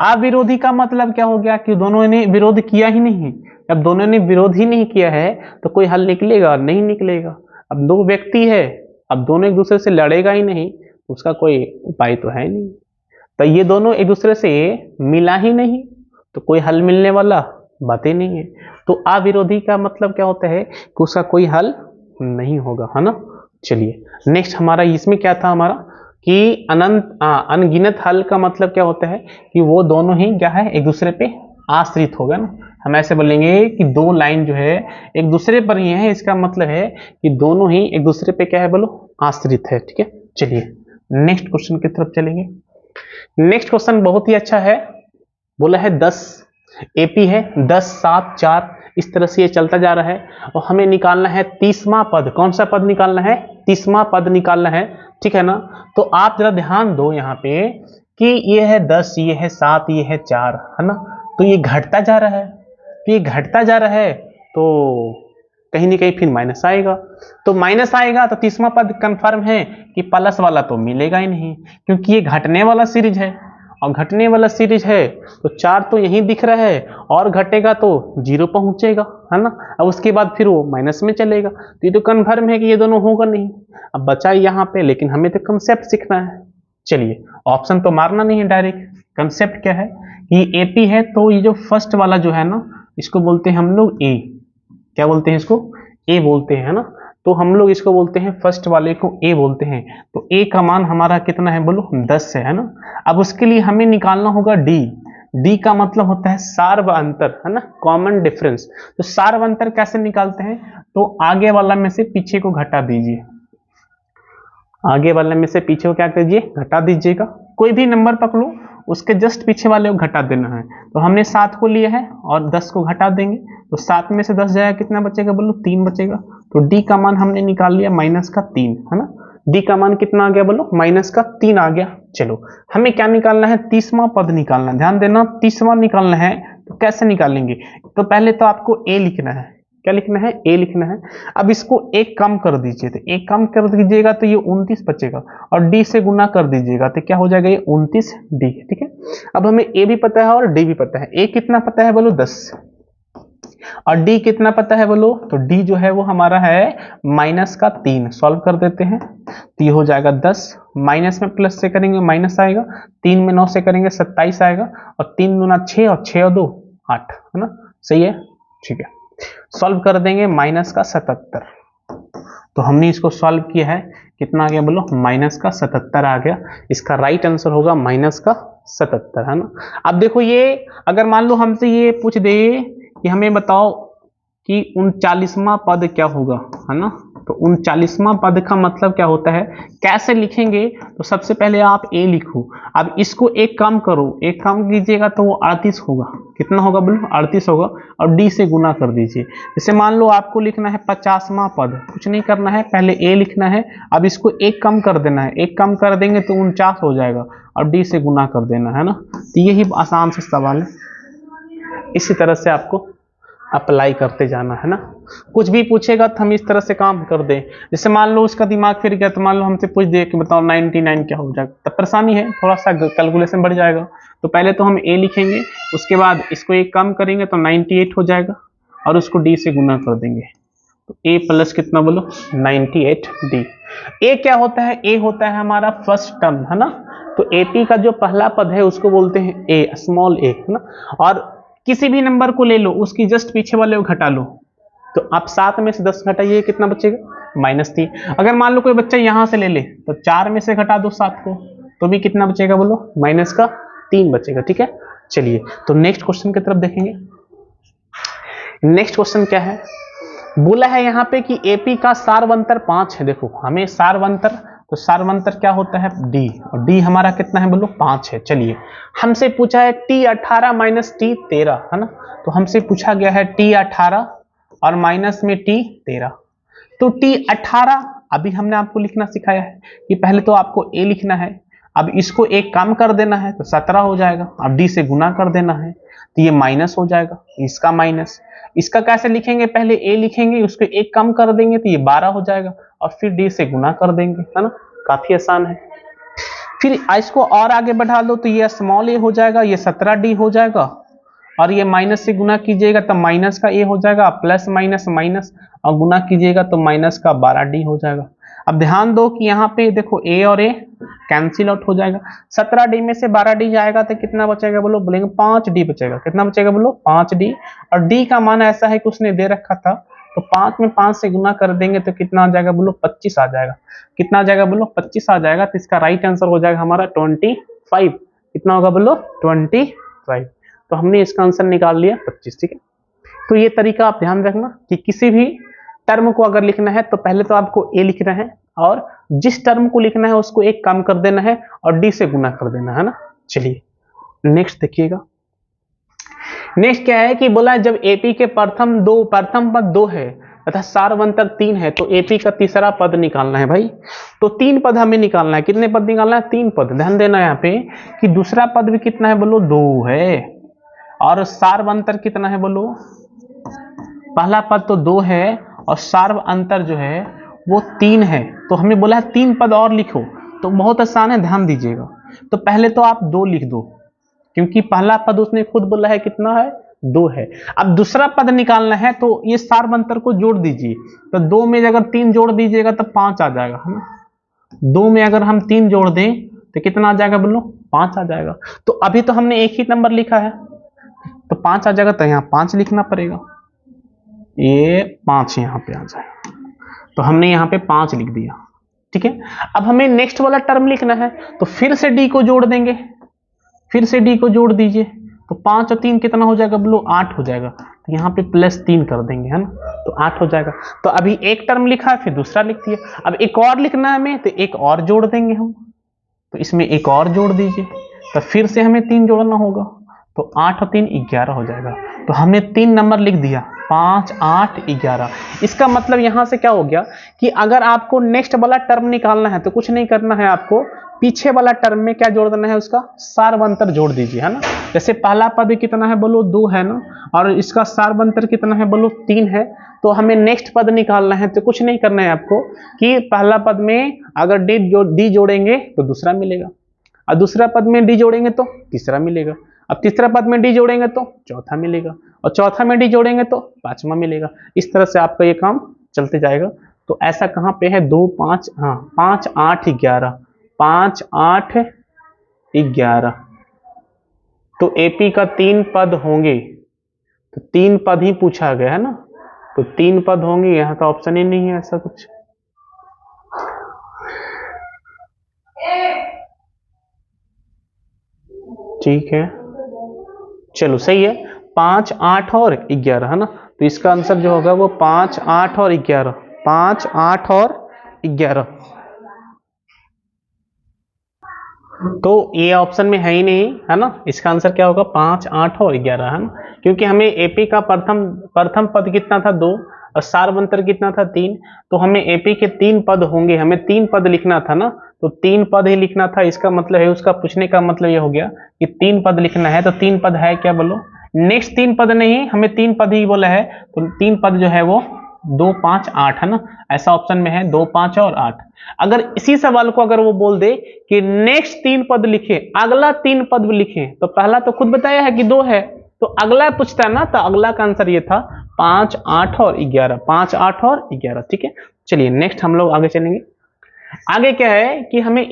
[SPEAKER 1] अविरोधी का मतलब क्या हो गया कि दोनों ने विरोध किया ही नहीं। अब दोनों ने विरोध ही नहीं किया है तो कोई हल निकलेगा, नहीं निकलेगा। अब दो व्यक्ति है, अब दोनों एक दूसरे से लड़ेगा ही नहीं, उसका कोई उपाय तो है नहीं। तो ये दोनों एक दूसरे से मिला ही नहीं तो कोई हल मिलने वाला बात ही नहीं है। तो अविरोधी का मतलब क्या होता है कि उसका कोई हल नहीं होगा, है ना। चलिए नेक्स्ट हमारा इसमें क्या था हमारा कि अनगिनत हल का मतलब क्या होता है कि वो दोनों ही क्या है एक दूसरे पे आश्रित होगा ना। हम ऐसे बोलेंगे कि दो लाइन जो है एक दूसरे पर ही है, इसका मतलब है कि दोनों ही एक दूसरे पे क्या है बोलो, आश्रित है, ठीक है। चलिए नेक्स्ट क्वेश्चन की तरफ चलेंगे। नेक्स्ट क्वेश्चन बहुत ही अच्छा है, बोला है 10 एपी है, 10 7 4 इस तरह से ये चलता जा रहा है और हमें निकालना है 30वां पद। कौन सा पद निकालना है, 30वां पद निकालना है, ठीक है ना। तो आप जरा ध्यान दो यहाँ पे कि ये है 10, ये है 7, ये है 4, है ना। तो ये घटता जा रहा है, तो ये घटता जा रहा है तो कहीं ना कहीं फिर माइनस आएगा। तो माइनस आएगा तो 30वां पद कंफर्म है कि प्लस वाला तो मिलेगा ही नहीं, क्योंकि ये घटने वाला सीरीज है और घटने वाला सीरीज है तो 4 तो यहीं दिख रहा है और घटेगा तो 0 पहुंचेगा, है ना। अब उसके बाद फिर वो माइनस में चलेगा, तो ये तो कंफर्म है कि ये दोनों होगा नहीं। अब बचा यहाँ पे, लेकिन हमें तो कंसेप्ट सीखना है। चलिए ऑप्शन तो मारना नहीं है, डायरेक्ट कंसेप्ट क्या है कि एपी है तो ये जो फर्स्ट वाला जो है ना इसको बोलते हैं हम लोग ए। क्या बोलते हैं इसको, ए बोलते हैं ना। तो हम लोग इसको बोलते हैं फर्स्ट वाले को ए बोलते हैं। तो ए का मान हमारा कितना है बोलो, 10 है ना। अब उसके लिए हमें निकालना होगा डी। डी का मतलब होता है सार्व अंतर, है ना, कॉमन डिफरेंस। तो सार्व अंतर कैसे निकालते हैं, तो आगे वाला में से पीछे को घटा दीजिए, आगे वाले में से पीछे को क्या कीजिए, घटा दीजिएगा। कोई भी नंबर पकड़ो उसके जस्ट पीछे वाले को घटा देना है। तो हमने 7 को लिया है और 10 को घटा देंगे तो 7 में से 10 जाएगा, कितना बचेगा बोलो? 3 बचेगा। तो डी का मान हमने निकाल लिया माइनस का 3, है ना। डी का मान कितना आ गया बोलो? माइनस का 3 आ गया। चलो हमें क्या निकालना है? 30वां पद निकालना है। ध्यान देना, 30वां निकालना है तो कैसे निकालेंगे? तो पहले तो आपको ए लिखना है। क्या लिखना है? ए लिखना है। अब इसको एक कम कर दीजिए, तो एक कम कर दीजिएगा तो ये 29 बचेगा, और डी से गुना कर दीजिएगा तो क्या हो जाएगा? ये 29 डी। ठीक है, अब हमें ए भी पता है और डी भी पता है। ए कितना पता है बोलो? 10। और डी कितना पता है बोलो? तो डी जो है वो हमारा है माइनस का 3। सॉल्व कर देते हैं तो ये हो जाएगा 10, माइनस में प्लस से करेंगे माइनस आएगा, 3 में 9 से करेंगे 27 आएगा, और 3 दूना 6 और 6 और 2 8, है ना। सही है, ठीक है। सॉल्व कर देंगे माइनस का 77। तो हमने इसको सॉल्व किया है, कितना आ गया बोलो? माइनस का 77 आ गया। इसका राइट आंसर होगा माइनस का 77, है ना। अब देखो ये अगर मान लो हमसे ये पूछ दे कि हमें बताओ कि 39वां पद क्या होगा, है ना। तो 39वां पद का मतलब क्या होता है, कैसे लिखेंगे? तो सबसे पहले आप ए लिखो। अब इसको एक काम करो, एक काम कीजिएगा तो वो 38 होगा। कितना होगा बोलो? 38 होगा, और डी से गुना कर दीजिए। जैसे मान लो आपको लिखना है 50वां पद, कुछ नहीं करना है, पहले ए लिखना है। अब इसको एक कम कर देना है, एक कम कर देंगे तो 49 हो जाएगा, और डी से गुना कर देना है ना। तो यही आसान सा सवाल है, इसी तरह से आपको अप्लाई करते जाना है ना। कुछ भी पूछेगा तो हम इस तरह से काम कर दें। जैसे मान लो उसका दिमाग फिर गया तो मान लो हमसे पूछ दे कि बताओ 99 क्या हो जाएगा, तब परेशानी है, थोड़ा सा कैलकुलेशन बढ़ जाएगा। तो पहले तो हम ए लिखेंगे, उसके बाद इसको एक कम करेंगे तो 98 हो जाएगा, और उसको डी से गुना कर देंगे। तो ए प्लस कितना बोलो? 98 डी। ए क्या होता है? ए होता है हमारा फर्स्ट टर्म, है ना। तो एपी का जो पहला पद है उसको बोलते हैं ए, स्मॉल ए, है ना। और किसी भी नंबर को ले लो, उसकी जस्ट पीछे वाले को घटा लो। तो आप 7 में से 10 घटाइए, कितना बचेगा? -3। अगर मान लो कोई बच्चा यहां से ले ले तो 4 में से घटा दो 7 को, तो भी कितना बचेगा बोलो? -3 बचेगा। ठीक है, चलिए तो नेक्स्ट क्वेश्चन की तरफ देखेंगे। नेक्स्ट क्वेश्चन क्या है? बोला है यहाँ पे कि एपी का सारवंतर 5 है। देखो हमें सारवंतर, तो सारवंतर क्या होता है? डी, और डी हमारा कितना है बोलो? 5 है। चलिए हमसे पूछा है T18 माइनस T13, है ना। तो हमसे पूछा गया है T18 और माइनस में T13। तो T18 अभी हमने आपको लिखना सिखाया है कि पहले तो आपको ए लिखना है। अब इसको एक कम कर देना है तो 17 हो जाएगा। अब डी से गुना कर देना है तो ये माइनस हो जाएगा, इसका माइनस। इसका कैसे लिखेंगे? पहले ए लिखेंगे, उसको एक कम कर देंगे तो ये 12 हो जाएगा, और फिर डी से गुना कर देंगे, है ना। काफी आसान है। फिर इसको और आगे बढ़ा लो तो ये स्मॉल ए हो जाएगा, ये 17 डी हो जाएगा, और ये माइनस से गुना कीजिएगा तो माइनस का ए हो जाएगा, प्लस माइनस माइनस, और गुना कीजिएगा तो माइनस का 12 डी हो जाएगा। अब ध्यान दो कि यहाँ पे देखो ए और ए कैंसिल आउट हो जाएगा। 17 डी में से 12 डी जाएगा तो कितना बचेगा बोलो? बोलेंगे 5 डी बचेगा। कितना बचेगा बोलो? 5 डी। और डी का मान ऐसा है कि उसने दे रखा था, तो 5 में 5 से गुना कर देंगे तो कितना आ जाएगा बोलो? 25 आ जाएगा। कितना आ जाएगा बोलो? 25 आ जाएगा। तो इसका राइट आंसर हो जाएगा हमारा 25। कितना होगा बोलो? 25। तो हमने इसका आंसर निकाल लिया 25। ठीक है, तो ये तरीका आप ध्यान रखना कि किसी भी टर्म को अगर लिखना है तो पहले तो आपको ए लिखना है, और जिस टर्म को लिखना है उसको एक कम कर देना है और डी से गुना कर देना है ना। चलिए नेक्स्ट देखिएगा। नेक्स्ट क्या है कि बोला जब एपी के प्रथम पद 2 है तथा सारवंतर 3 है तो एपी का तीसरा पद निकालना है भाई। तो 3 पद हमें निकालना है। कितने पद निकालना है? 3 पद। ध्यान देना यहाँ पे कि दूसरा पद भी कितना है बोलो? 2 है, और सारवंतर कितना है बोलो? पहला पद तो 2 है और सार्व अंतर जो है वो 3 है। तो हमें बोला है 3 पद और लिखो, तो बहुत आसान है, ध्यान दीजिएगा। तो पहले तो आप 2 लिख दो, क्योंकि पहला पद उसने खुद बोला है कितना है? 2 है। अब दूसरा पद निकालना है तो ये सार्व अंतर को जोड़ दीजिए। तो 2 में अगर 3 जोड़ दीजिएगा तो 5 आ जाएगा, है ना। 2 में अगर हम 3 जोड़ दें तो कितना आ जाएगा बोलो? 5 आ जाएगा। तो अभी तो हमने एक ही नंबर लिखा है तो 5 आ जाएगा, तो यहाँ 5 लिखना पड़ेगा। ये 5 यहाँ पे आ जाएगा, तो हमने यहाँ पे 5 लिख दिया। ठीक है, अब हमें नेक्स्ट वाला टर्म लिखना है तो फिर से डी को जोड़ देंगे, फिर से डी को जोड़ दीजिए। तो 5 और 3 कितना हो जाएगा बोलो? 8 हो जाएगा। तो यहाँ पे +3 कर देंगे, है ना, तो 8 हो जाएगा। तो अभी एक टर्म लिखा है, फिर दूसरा लिख दिया। अब एक और लिखना है हमें, तो एक और जोड़ देंगे हम। तो इसमें एक और जोड़ दीजिए, तो फिर से हमें 3 जोड़ना होगा। तो 8 और 3 11 हो जाएगा। तो हमने 3 नंबर लिख दिया, 5 8 11। इसका मतलब यहां से क्या हो गया कि अगर आपको नेक्स्ट वाला टर्म निकालना है तो कुछ नहीं करना है, आपको पीछे वाला टर्म में क्या जोड़ देना है, उसका सार्वंतर जोड़ दीजिए, है ना। जैसे पहला पद कितना है बोलो 2 है ना, और इसका सार्वंतर कितना है बोलो 3 है। तो हमें नेक्स्ट पद निकालना है तो कुछ नहीं करना है आपको कि पहला पद में अगर डी जोड़ेंगे तो दूसरा मिलेगा, और दूसरा पद में डी जोड़ेंगे तो तीसरा मिलेगा, अब तीसरा पद में डी जोड़ेंगे तो चौथा मिलेगा, और चौथा में डी जोड़ेंगे तो पांचवा मिलेगा। इस तरह से आपका ये काम चलते जाएगा। तो ऐसा कहाँ पे है 2 5, हाँ 5 8 11, 5 8 11। तो एपी का 3 पद होंगे, तो 3 पद ही पूछा गया है ना, तो 3 पद होंगे, यहाँ तो ऑप्शन ही नहीं है ऐसा कुछ। ठीक है, चलो सही है, 5 8 और 11 है ना, तो इसका आंसर जो होगा वो 5 8 और 11, 5 8 और 11। तो ये ऑप्शन में है ही नहीं, है ना। इसका आंसर क्या होगा 5 8 और 11, है ना, क्योंकि हमें एपी का प्रथम पद कितना था 2, और सार्वंतर कितना था 3, तो हमें एपी के 3 पद होंगे, हमें 3 पद लिखना था ना, तो 3 पद ही लिखना था। इसका मतलब है, उसका पूछने का मतलब ये हो गया कि 3 पद लिखना है, तो 3 पद है क्या बोलो, नेक्स्ट 3 पद नहीं, हमें 3 पद ही बोला है, तो 3 पद जो है वो 2 5 8 है ना, ऐसा ऑप्शन में है 2 5 और 8। अगर इसी सवाल को अगर वो बोल दे कि नेक्स्ट 3 पद लिखे, अगला 3 पद भी लिखे, तो पहला तो खुद बताया है कि 2 है, तो अगला पूछता है ना, तो अगला का आंसर ये था 5 8 और 11, 5 8 और 11। ठीक है, चलिए नेक्स्ट हम लोग आगे चलेंगे। आगे क्या है कि हमें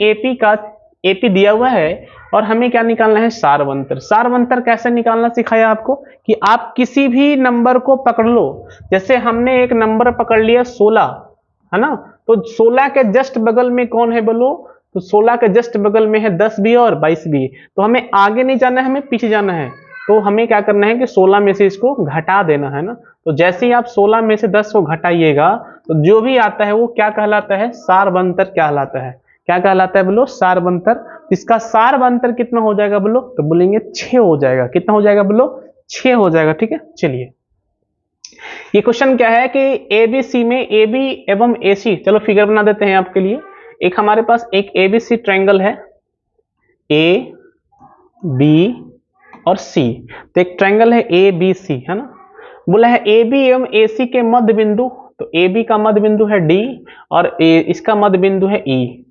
[SPEAKER 1] एपी दिया हुआ है और हमें क्या निकालना है, सार्वंतर। सार्वंतर कैसे निकालना सिखाया आपको कि आप किसी भी नंबर को पकड़ लो, जैसे हमने एक नंबर पकड़ लिया 16, है ना, तो 16 के जस्ट बगल में कौन है बोलो, तो 16 के जस्ट बगल में है 10 भी और 22 भी, तो हमें आगे नहीं जाना है, हमें पीछे जाना है। तो हमें क्या करना है कि 16 में से इसको घटा देना है ना, तो जैसे ही आप 16 में से 10 को घटाइएगा तो जो भी आता है वो क्या कहलाता है, सार्वंतर कहलाता है। क्या कहलाता है बोलो, सार्वंतर। इसका सार्वंतर कितना हो जाएगा बोलो, तो बोलेंगे 6 हो जाएगा। कितना हो जाएगा बोलो, 6 हो जाएगा। ठीक है, चलिए ये क्वेश्चन क्या है कि एबीसी में एबी एवं एसी, चलो फिगर बना देते हैं आपके लिए। एक हमारे पास एक एबीसी ट्रायंगल है, ए बी और सी, तो एक ट्रायंगल है ए बी सी, है ना। बोला है ए बी एवं ए सी के मध्य बिंदु, तो ए बी का मध्य बिंदु है डी और इसका मध्य बिंदु है ई।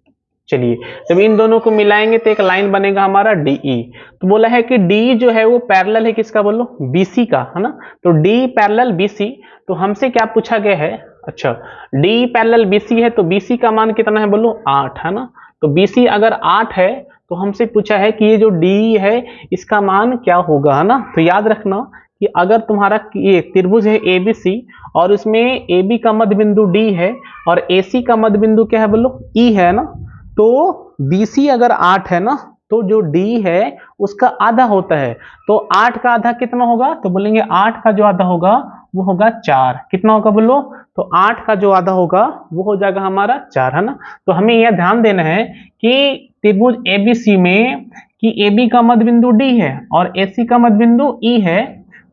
[SPEAKER 1] चलिए जब इन दोनों को मिलाएंगे तो एक लाइन बनेगा हमारा डी ई। तो बोला है कि डी जो है वो पैरेलल है किसका बोलो, बीसी का, है ना। तो डी पैरेलल बीसी, तो हमसे क्या पूछा गया है, अच्छा डी पैरेलल बीसी है तो बीसी का मान कितना है बोलो 8, है ना। तो बीसी अगर 8 है तो हमसे पूछा है कि ये जो डी है इसका मान क्या होगा, है ना। तो याद रखना कि अगर तुम्हारा ये त्रिभुज है एबीसी और इसमें ए बी का मध्य बिंदु डी है और ए सी का मध्य बिंदु क्या है बोलो ई है ना, तो BC अगर 8 है ना तो जो D है उसका आधा होता है, तो 8 का आधा कितना होगा, तो बोलेंगे 8 का जो आधा होगा वो होगा 4। कितना होगा बोलो, तो 8 का जो आधा होगा वो हो जाएगा हमारा 4, है ना। तो हमें यह ध्यान देना है कि त्रिभुज ABC में कि AB का मध्य बिंदु D है और AC का मध्य बिंदु E है,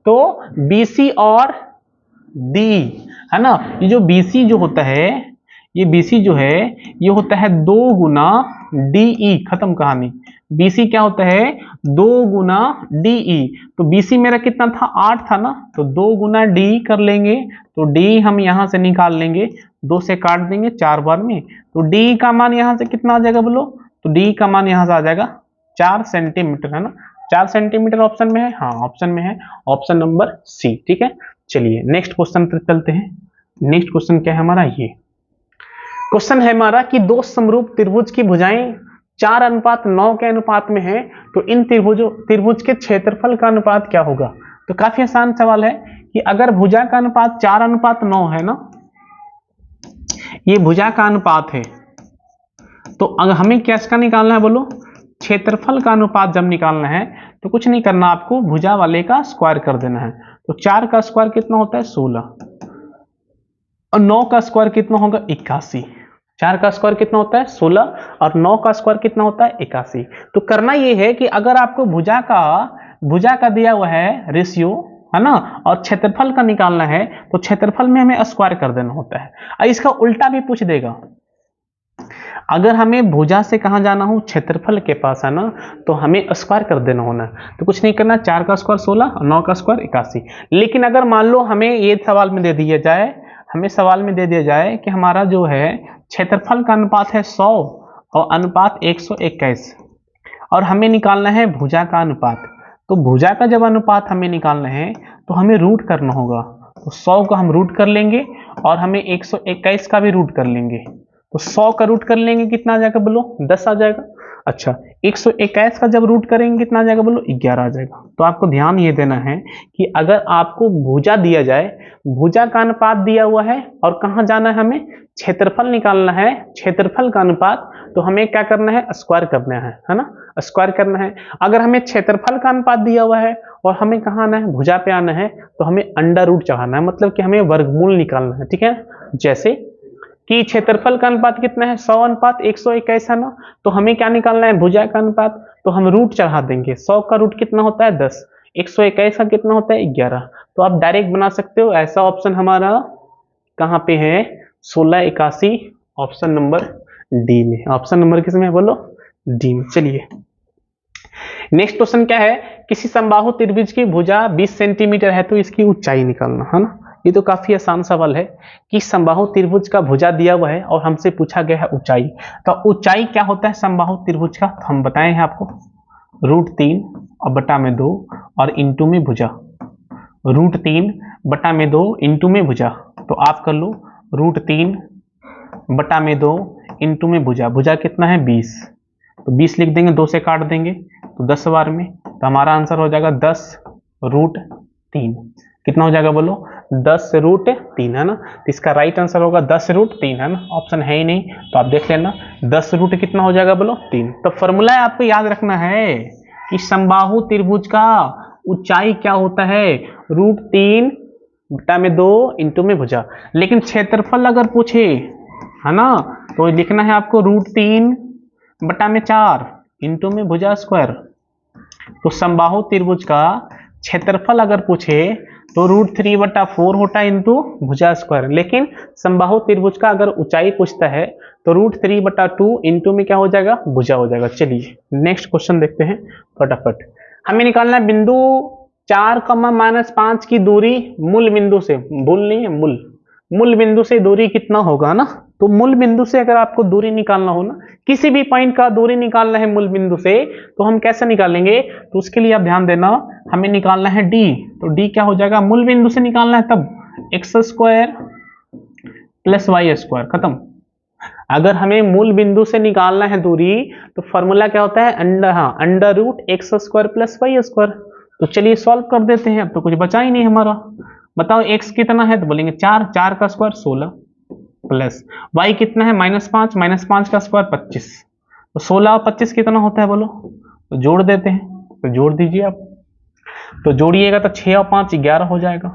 [SPEAKER 1] तो BC और D, है ना, ये जो BC जो होता है, ये BC जो है ये होता है 2 गुना DE, खत्म कहानी। BC क्या होता है 2 गुना DE, तो BC मेरा कितना था 8 था ना, तो 2 गुना DE कर लेंगे, तो DE हम यहां से निकाल लेंगे, 2 से काट देंगे 4 बार में, तो DE का मान यहां से कितना आ जाएगा बोलो, तो DE का मान यहां से आ जाएगा 4 सेंटीमीटर, है ना। 4 सेंटीमीटर ऑप्शन में है, हाँ ऑप्शन में है, ऑप्शन नंबर सी। ठीक है, चलिए नेक्स्ट क्वेश्चन पर चलते हैं। नेक्स्ट क्वेश्चन क्या है हमारा, ये क्वेश्चन है हमारा कि दो समरूप त्रिभुज की भुजाएं 4:9 के अनुपात में है, तो इन त्रिभुज के क्षेत्रफल का अनुपात क्या होगा। तो काफी आसान सवाल है कि अगर भुजा का अनुपात 4:9 है ना, ये भुजा का अनुपात है, तो अगर हमें क्या इसका निकालना है बोलो, क्षेत्रफल का अनुपात जब निकालना है तो कुछ नहीं करना, आपको भुजा वाले का स्क्वायर कर देना है। तो 4 का स्क्वायर कितना होता है 16 और 9 का स्क्वायर कितना होगा 81। 4 का स्क्वायर कितना होता है 16 और 9 का स्क्वायर कितना होता है 81। तो करना ये है कि अगर आपको भुजा का दिया हुआ है रेशियो है ना, और क्षेत्रफल का निकालना है तो क्षेत्रफल में हमें स्क्वायर कर देना होता है। और इसका उल्टा भी पूछ देगा, अगर हमें भुजा से कहाँ जाना हो, क्षेत्रफल के पास, है ना, तो हमें स्क्वायर कर देना होना। तो कुछ नहीं करना, 4 का स्क्वायर 16, 9 का स्क्वायर 81। लेकिन अगर मान लो हमें ये सवाल में दे दिया जाए, हमें सवाल में दे दिया जाए कि हमारा जो है क्षेत्रफल का अनुपात है 100 और अनुपात 121, और हमें निकालना है भुजा का अनुपात। तो भुजा का जब अनुपात हमें निकालना है तो हमें रूट करना होगा। तो 100 का हम रूट कर लेंगे और हमें 121 का भी रूट कर लेंगे। तो 100 का रूट कर लेंगे, कितना आ जाएगा बोलो, 10 आ जाएगा। अच्छा, 121 का जब रूट करेंगे कितना आ जाएगा बोलो, 11 आ जाएगा। तो आपको ध्यान ये देना है कि अगर आपको भुजा दिया जाए, भुजा का अनुपात दिया हुआ है और कहाँ जाना है, हमें क्षेत्रफल निकालना है, क्षेत्रफल का अनुपात, तो हमें क्या करना है, स्क्वायर करना है ना, स्क्वायर करना है। अगर हमें क्षेत्रफल का अनुपात दिया हुआ है और हमें कहाँ आना है, भुजा पे आना है, तो हमें अंडर रूट चढ़ाना है, मतलब कि हमें वर्गमूल निकालना है। ठीक है, जैसे कि क्षेत्रफल का अनुपात कितना है, 100 अनुपात 121 है ना, तो हमें क्या निकालना है, भुजा का अनुपात, तो हम रूट चढ़ा देंगे। 100 का रूट कितना होता है, 10, 121 का कितना होता है, 11। तो आप डायरेक्ट बना सकते हो। ऐसा ऑप्शन हमारा कहाँ पे है, 1681, ऑप्शन नंबर डी में। ऑप्शन नंबर किस में है बोलो, डी में। चलिए नेक्स्ट क्वेश्चन क्या है, किसी समबाहु त्रिभुज की भुजा 20 सेंटीमीटर है तो इसकी ऊंचाई निकालना, है ना। ये तो काफी आसान सवाल है कि समबाहु त्रिभुज का भुजा दिया हुआ है और हमसे पूछा गया है ऊंचाई। तो ऊंचाई क्या होता है समबाहु त्रिभुज का, तो हम बताए हैं आपको, √3 और बटा में 2 और इंटू में भुजा, √3 बटा में 2 इंटू में भुजा। तो आप कर लो √3 बटा में 2 इंटू में भुजा, भुजा कितना है 20, तो 20 लिख देंगे, 2 से काट देंगे तो 10 बार में, तो हमारा आंसर हो जाएगा 10√3। कितना हो जाएगा बोलो, 10√3, है ना। तो इसका राइट आंसर होगा 10√3, है ना, ऑप्शन है ही नहीं, तो आप देख लेना 10 कितना हो जाएगा बोलो, 3। तो फॉर्मूला आपको याद रखना है कि समबाहु त्रिभुज का ऊंचाई क्या होता है, √3 बटा में 2 इंटू में भुजा। लेकिन क्षेत्रफल अगर पूछे, है ना, तो लिखना है आपको √3 बटा में 4 इंटू में भुजा स्क्वायर। तो समबाहु त्रिभुज का क्षेत्रफल अगर पूछे तो √3 बटा 4 होता है इंटू भुजा स्क्वायर। लेकिन समबाहु त्रिभुज का अगर ऊंचाई पूछता है तो √3 बटा 2 इंटू में क्या हो जाएगा, भुजा हो जाएगा। चलिए नेक्स्ट क्वेश्चन देखते हैं फटाफट। हमें निकालना है बिंदु 4, -5 की दूरी मूल बिंदु से, मूल नहीं है, मूल बिंदु से दूरी कितना होगा ना। तो मूल बिंदु से अगर आपको दूरी निकालना हो ना, किसी भी पॉइंट का दूरी निकालना है मूल बिंदु से, तो हम कैसे निकालेंगे, तो उसके लिए आप ध्यान देना, हमें निकालना है डी। तो डी क्या हो जाएगा, मूल बिंदु से निकालना है तब x² + y², खत्म। अगर हमें मूल बिंदु से निकालना है दूरी तो फॉर्मूला क्या होता है, √x² + y²। तो चलिए सॉल्व कर देते हैं, अब तो कुछ बचा ही नहीं हमारा। बताओ x कितना है, तो बोलेंगे 4, 4 का स्क्वायर 16 प्लस y कितना है -5, -5 का स्क्वायर 25। तो 16 और 25 कितना होता है बोलो, तो जोड़ देते हैं, तो जोड़ दीजिए आप। तो जोड़िएगा तो 6 और 5 11 हो जाएगा,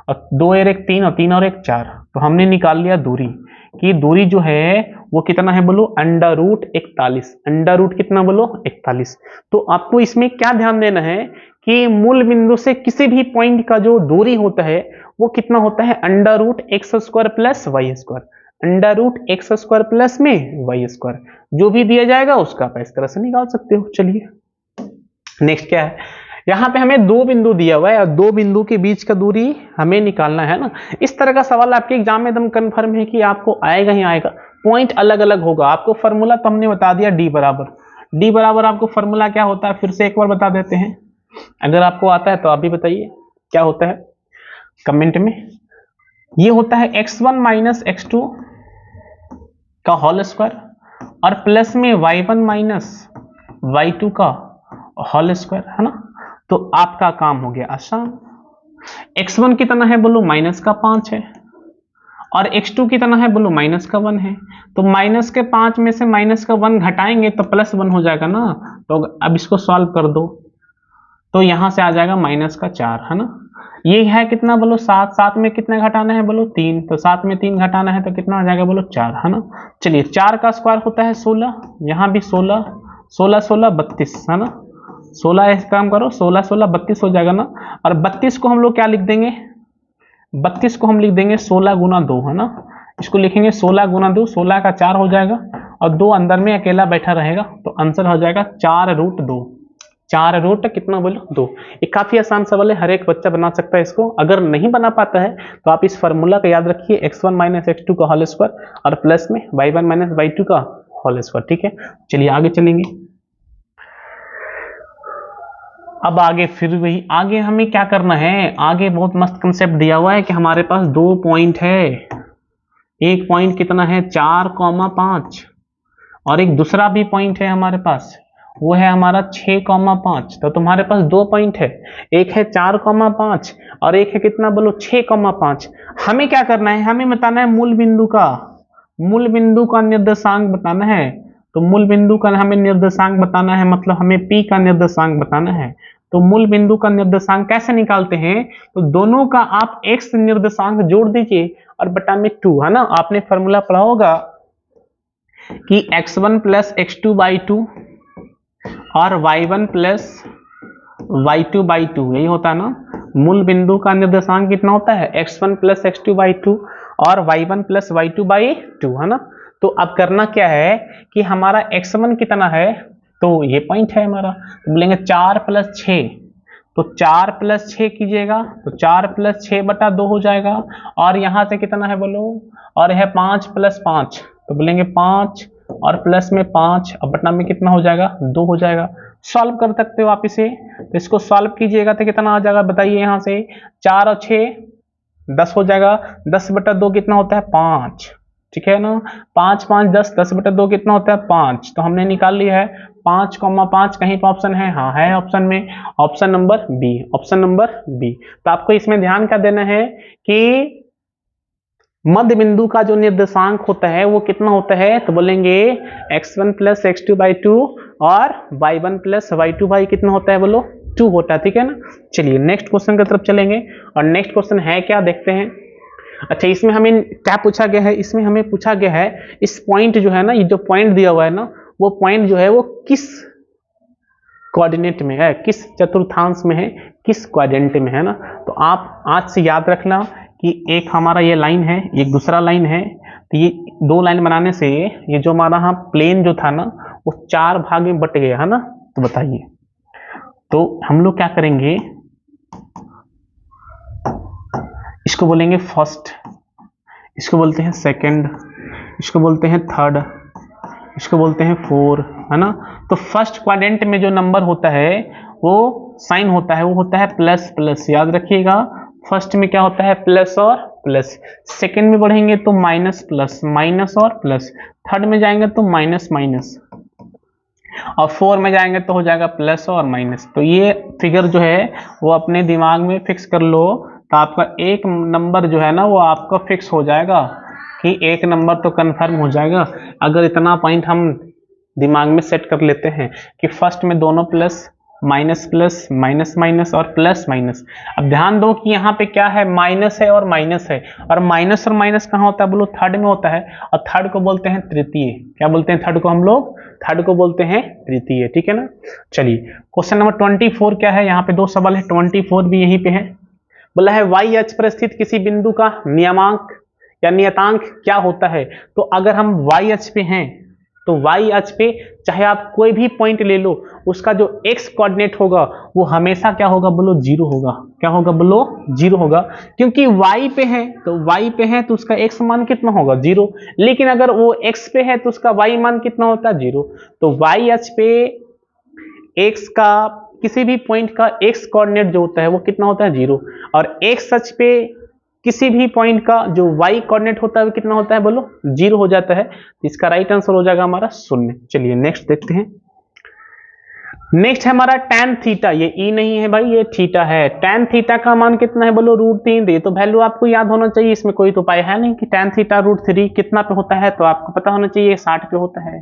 [SPEAKER 1] और 2 और 1 3 और 3 और 1 4। तो हमने निकाल लिया दूरी, कि दूरी जो है वो कितना है बोलो, √41। √ कितना बोलो, 41। तो आपको इसमें क्या ध्यान देना है कि मूल बिंदु से किसी भी पॉइंट का जो दूरी होता है वो कितना होता है, √x² + y², √x² प्लस में y²। जो भी दिया जाएगा उसका आप इस तरह से निकाल सकते हो। चलिए नेक्स्ट क्या है, यहाँ पे हमें 2 बिंदु दिया हुआ है और 2 बिंदु के बीच का दूरी हमें निकालना है ना। इस तरह का सवाल आपके एग्जाम में एकदम कंफर्म है कि आपको आएगा ही आएगा, पॉइंट अलग अलग होगा। आपको फॉर्मूला तो हमने बता दिया, डी बराबर आपको फॉर्मूला क्या होता है, फिर से एक बार बता देते हैं, अगर आपको आता है तो आप भी बताइए क्या होता है कमेंट में। ये होता है x1 - x2 का होल स्क्वायर और प्लस में y1 - y2 का होल स्क्वायर, है ना। तो आपका काम हो गया आसान। x1 कितना है बोलो, -5 है, और x2 कितना है बोलो, -1 है। तो -5 में से -1 घटाएंगे तो +1 हो जाएगा ना। तो अब इसको सॉल्व कर दो, तो यहां से आ जाएगा -4, है ना। ये है कितना बोलो, 7, 7 में कितना घटाना है बोलो, 3। तो 7 में 3 घटाना है तो कितना आ जाएगा बोलो, 4, है ना। चलिए 4 का स्क्वायर होता है 16, यहाँ भी 16, 16 16 32, है ना। 16 एक काम करो, 16 16 32 हो जाएगा ना। और 32 को हम लोग क्या लिख देंगे, 32 को हम लिख देंगे 16 गुना 2, है ना। इसको लिखेंगे 16 गुना 2, 16 का 4 हो जाएगा और 2 अंदर में अकेला बैठा रहेगा, तो आंसर हो जाएगा 4√2। 4 कितना बोलो 2। ये काफी आसान सवाल है, हर एक बच्चा बना सकता है इसको। अगर नहीं बना पाता है तो आप इस फार्मूला का याद रखिए, x1 माइनस x2 का होल स्क्वायर और प्लस में y1 माइनस y2 का होल स्क्वायर। ठीक है, चलिए आगे चलेंगे। अब आगे फिर वही, आगे हमें क्या करना है, आगे बहुत मस्त कंसेप्ट दिया हुआ है कि हमारे पास 2 पॉइंट है। एक पॉइंट कितना है 4,5 और एक दूसरा भी पॉइंट है हमारे पास, वो है हमारा 6,5। तो तुम्हारे पास 2 पॉइंट है, एक है 4,5 और एक है कितना बोलो 6,5। हमें क्या करना है, हमें बताना है मूल बिंदु का निर्देशांक बताना है। तो मूल बिंदु का हमें निर्देशांक बताना है, मतलब हमें P का निर्देशांक बताना है। तो मूल बिंदु का निर्देशांक कैसे निकालते हैं, तो दोनों का आप x निर्देशांक जोड़ दीजिए और बटा में 2, है ना। आपने फॉर्मूला पढ़ा होगा कि x1 प्लस x2 बाई 2 और y1 प्लस y2 बाई 2, यही होता है ना। मूल बिंदु का निर्देशांक कितना होता है x1 प्लस x2 बाई 2 और y1 प्लस y2 बाई 2, है ना। तो अब करना क्या है कि हमारा x1 कितना है, तो ये पॉइंट है हमारा, तो बोलेंगे 4 प्लस 6, तो 4 प्लस 6 कीजिएगा तो 4 प्लस 6 बटा 2 हो जाएगा। और यहाँ से कितना है बोलो, और है 5 प्लस 5, तो बोलेंगे 5 और प्लस में 5 और बटा में कितना हो जाएगा 2 हो जाएगा। सॉल्व कर सकते हो आप इसे, तो इसको सॉल्व कीजिएगा तो कितना आ जाएगा बताइए। यहाँ से 4 और 6 10 हो जाएगा, 10 बटा 2 कितना होता है 5, ठीक है ना। 5 5 10, 10 बटा 2 कितना होता है 5, तो हमने निकाल लिया है 5,5। कहीं पर ऑप्शन है, हाँ है ऑप्शन में, option number B, option number B. तो आपको इसमें ध्यान क्या देना है कि मध्य बिंदु का जो निर्देशांक होता है वो कितना होता है, तो बोलेंगे x1 प्लस x2 बाई 2 और y1 प्लस y2 बाई कितना होता है बोलो 2 होता है, ठीक है ना। चलिए नेक्स्ट क्वेश्चन की तरफ चलेंगे और नेक्स्ट क्वेश्चन है क्या देखते हैं। अच्छा, इसमें हमें क्या पूछा गया है, इसमें हमें पूछा गया है इस पॉइंट जो है ना, ये जो पॉइंट दिया हुआ है ना, वो पॉइंट जो है वो किस कोऑर्डिनेट में है, किस चतुर्थांश में है, किस क्वाड्रेंट में है ना। तो आप आज से याद रखना कि एक हमारा ये लाइन है, एक दूसरा लाइन है, तो ये 2 लाइन बनाने से ये जो हमारा यहाँ प्लेन जो था ना वो 4 भाग में बट गया है ना। तो बताइए, तो हम लोग क्या करेंगे, इसको बोलेंगे फर्स्ट, इसको बोलते हैं सेकंड, इसको बोलते हैं थर्ड, इसको बोलते हैं 4, है ना। तो फर्स्ट क्वाड्रेंट में जो नंबर होता है वो साइन होता है, वो होता है प्लस प्लस, याद रखिएगा। फर्स्ट में क्या होता है प्लस और प्लस, सेकंड में बढ़ेंगे तो माइनस प्लस, माइनस और प्लस, थर्ड में जाएंगे तो माइनस माइनस, और 4 में जाएंगे तो हो जाएगा प्लस और माइनस। तो ये फिगर जो है वो अपने दिमाग में फिक्स कर लो, तो आपका एक नंबर जो है ना वो आपका फिक्स हो जाएगा कि एक नंबर तो कंफर्म हो जाएगा अगर इतना पॉइंट हम दिमाग में सेट कर लेते हैं कि फर्स्ट में दोनों plus, minus plus, minus minus और प्लस माइनस। अब ध्यान दो कि यहाँ पे क्या है, माइनस है और माइनस है, और माइनस कहाँ होता है बोलो थर्ड में होता है, और थर्ड को बोलते हैं तृतीय। क्या बोलते हैं थर्ड को, हम लोग थर्ड को बोलते हैं तृतीय, ठीक है ना। चलिए क्वेश्चन नंबर 24 क्या है, यहाँ पे 2 सवाल है, 24 भी यहीं पे है। बोला है y अक्ष पर स्थित किसी बिंदु का नियमांक या नियतांक क्या होता है। तो अगर हम y अक्ष पे हैं तो y अक्ष पे चाहे आप कोई भी पॉइंट ले लो, उसका जो x कोऑर्डिनेट होगा वो हमेशा क्या होगा बोलो 0 होगा। क्या होगा बोलो 0 होगा, क्योंकि y पे है, तो y पे है तो उसका x मान कितना होगा 0। लेकिन अगर वो x पे है तो उसका y मान कितना होता है 0। तो y अक्ष पे x का किसी भी पॉइंट का x कोऑर्डिनेट जो होता है वो कितना होता है 0, और x अक्ष पे किसी भी पॉइंट का जो y कोऑर्डिनेट होता है वो कितना होता है बोलो 0 हो जाता है। इसका राइट आंसर हो जाएगा हमारा 0। चलिए नेक्स्ट देखते हैं। नेक्स्ट है हमारा tan थीटा, ये e नहीं है भाई, ये थीटा है। tan थीटा का मान कितना है बोलो √3। ये तो वैल्यू आपको याद होना चाहिए, इसमें कोई तो उपाय है नहीं कि tan थीटा √3 कितना पे होता है, तो आपको पता होना चाहिए 60 पे होता है।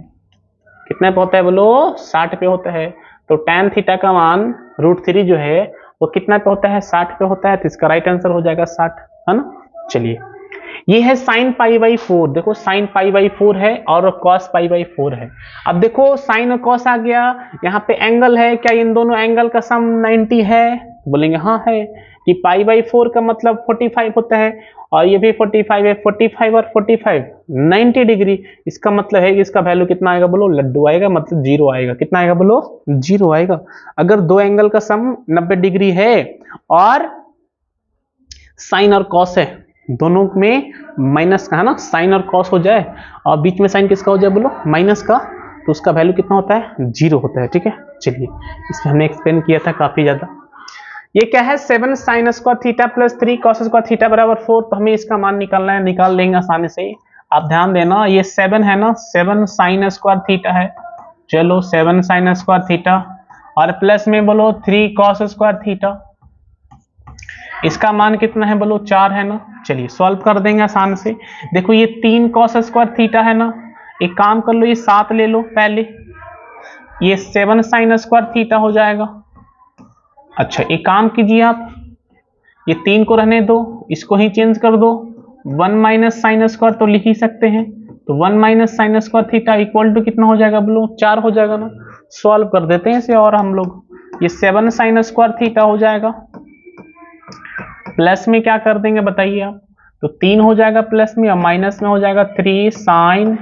[SPEAKER 1] कितने पे होता है बोलो 60 पे होता है। तो tan थीटा का मान √3 जो है वो कितना पे होता है 60 पे होता है, तो इसका राइट आंसर हो जाएगा 60, है ना। चलिए ये है साइन पाई बाई 4, देखो साइन पाई बाई 4 है और कॉस पाई बाई 4 है। अब देखो साइन और कॉस आ गया, यहाँ पे एंगल है, क्या इन दोनों एंगल का सम 90 है? बोलेंगे हाँ है, कि पाई बाई 4 का मतलब 45 होता है और ये भी 45 है, 45 और 45 90 डिग्री। इसका मतलब है कि इसका वैल्यू कितना आएगा बोलो? लड्डू आएगा, मतलब 0 आएगा। कितना आएगा बोलो? 0 आएगा। अगर दो एंगल का सम 90 डिग्री है और साइन और कॉस है, दोनों में माइनस का है ना, साइन और कॉस हो जाए और बीच में साइन किसका हो जाए बोलो? माइनस का, तो उसका वैल्यू कितना होता है? 0 होता है। ठीक है, चलिए इसमें हमने एक्सप्लेन किया था काफी ज्यादा। ये क्या है? 7 sign square theta plus 3 cos square theta बराबर 4। तो हमें इसका मान निकालना है, निकाल लेंगे आसानी से। आप ध्यान देना, ये 7 है ना, 7 साइन स्क्वायर थीटा है, चलो 7 साइन स्क्वायर थीटा और प्लस में बोलो 3 कॉस स्क्वायर थीटा। इसका मान कितना है बोलो? 4 है ना। चलिए सॉल्व कर देंगे आसान से। देखो ये 3 कॉस स्क्वायर थीटा है ना, एक काम कर लो, ये 7 ले लो पहले, ये 7 साइन स्क्वायर थीटा हो जाएगा। अच्छा एक काम कीजिए आप, ये 3 को रहने दो, इसको ही चेंज कर दो, 1 माइनस साइन स्क्वायर तो लिख ही सकते हैं, तो 1 minus sine square theta equal to कितना हो जाएगा बोलो? 4 हो जाएगा ना। सॉल्व कर देते हैं इसे और हम लोग, ये 7 साइन स्क्वायर थीटा हो जाएगा, प्लस में क्या कर देंगे बताइए आप? तो 3 हो जाएगा प्लस में और माइनस में हो जाएगा 3 sine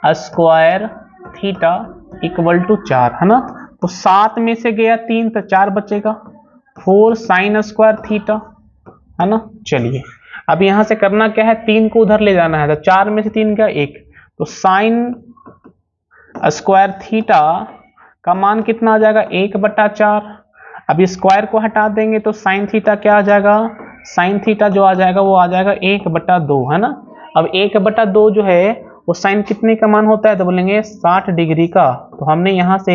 [SPEAKER 1] square theta equal to 4, है ना। तो 7 में से गया 3 तो 4 बचेगा, 4 साइन स्क्वायर थीटा, है ना। चलिए अब यहां से करना क्या है? 3 को उधर ले जाना है, तो 4 में से 3 क्या? 1, तो साइन स्क्वायर थीटा का मान कितना आ जाएगा? 1/4। अब स्क्वायर को हटा देंगे तो साइन थीटा क्या आ जाएगा? साइन थीटा जो आ जाएगा वो आ जाएगा 1/2, है ना। अब 1/2 जो है वो साइन कितने का मान होता है? तो बोलेंगे 60 डिग्री का। तो हमने यहाँ से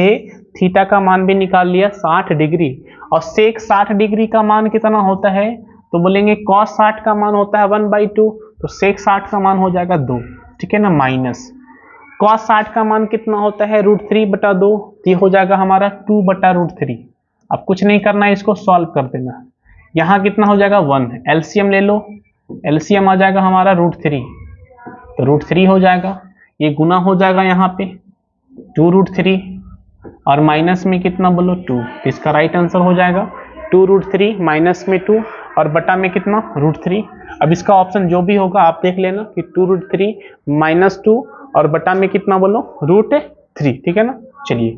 [SPEAKER 1] थीटा का मान भी निकाल लिया 60 डिग्री, और सेक 60 डिग्री का मान कितना होता है? तो बोलेंगे cos 60 का मान होता है 1/2, तो सेक 60 का मान हो जाएगा 2, ठीक है ना, माइनस cos 60 का मान कितना होता है? √3/2, ये हो जाएगा हमारा 2/√3। अब कुछ नहीं करना है, इसको सॉल्व कर देना। यहाँ कितना हो जाएगा? 1, एलसीएम ले लो, एलसीएम आ जाएगा हमारा √3, तो √3 हो जाएगा, ये गुना हो जाएगा यहाँ पे 2√3 और माइनस में कितना बोलो? 2, तो इसका राइट आंसर हो जाएगा 2√3 माइनस में 2 और बटा में कितना? √3। अब इसका ऑप्शन जो भी होगा आप देख लेना कि 2√3 माइनस 2 और बटा में कितना बोलो? √3, ठीक है ना। चलिए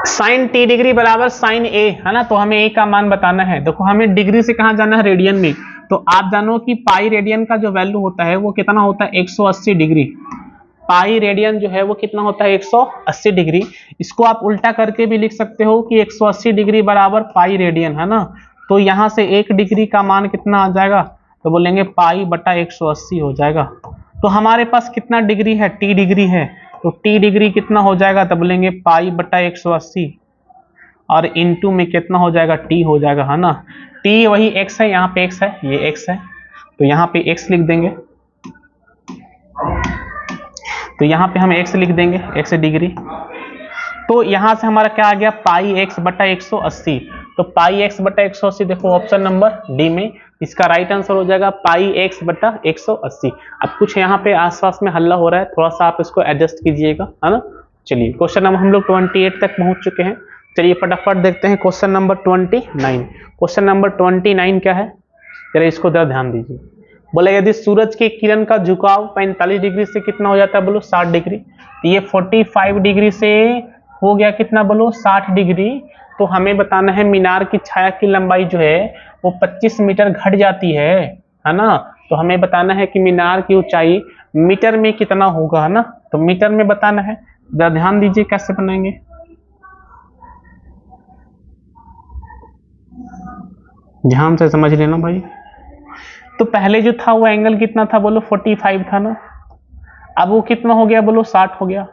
[SPEAKER 1] साइन t डिग्री बराबर साइन a, है ना, तो हमें a का मान बताना है। देखो हमें डिग्री से कहाँ जाना है? रेडियन में। तो आप जानो कि पाई रेडियन का जो वैल्यू होता है वो कितना होता है? 180 डिग्री। पाई रेडियन जो है वो कितना होता है? 180 डिग्री। इसको आप उल्टा करके भी लिख सकते हो कि 180 डिग्री बराबर पाई रेडियन, है ना। तो यहाँ से 1 डिग्री का मान कितना आ जाएगा? तो बोलेंगे पाई बटा 180 हो जाएगा। तो हमारे पास कितना डिग्री है? t डिग्री है, तो t डिग्री कितना हो जाएगा? तो बोलेंगे पाई बटा 180 और इनटू में कितना हो जाएगा? t हो जाएगा, है ना। t वही x है, यहाँ पे x है, ये x है, तो यहाँ पे x लिख देंगे, तो यहाँ पे हम x लिख देंगे, x डिग्री। तो यहाँ से हमारा क्या आ गया? पाई x बटा 180, तो पाई x बटा 180 देखो ऑप्शन नंबर डी में, इसका राइट आंसर हो जाएगा पाई x बटा 180। अब कुछ यहाँ पे आसपास में हल्ला हो रहा है, थोड़ा सा आप इसको एडजस्ट कीजिएगा, है ना। चलिए क्वेश्चन नंबर हम लोग 28 तक पहुंच चुके हैं। चलिए फटाफट देखते हैं क्वेश्चन नंबर 29। क्वेश्चन नंबर 29 क्या है, जरा इसको जरा ध्यान दीजिए। बोला यदि सूरज की किरण का झुकाव 45 डिग्री से कितना हो जाता है? बोलो 60 डिग्री। तो ये 45 डिग्री से हो गया कितना? बोलो 60 डिग्री। तो हमें बताना है मीनार की छाया की लंबाई जो है वो 25 मीटर घट जाती है ना। तो हमें बताना है कि मीनार की ऊंचाई मीटर में कितना होगा, है ना। तो मीटर में बताना है, जरा ध्यान दीजिए कैसे बनाएंगे। ध्यान से समझ लेना भाई। तो पहले जो था वो एंगल कितना था? बोलो 45 था ना। अब वो कितना हो गया? बोलो 60 हो गया।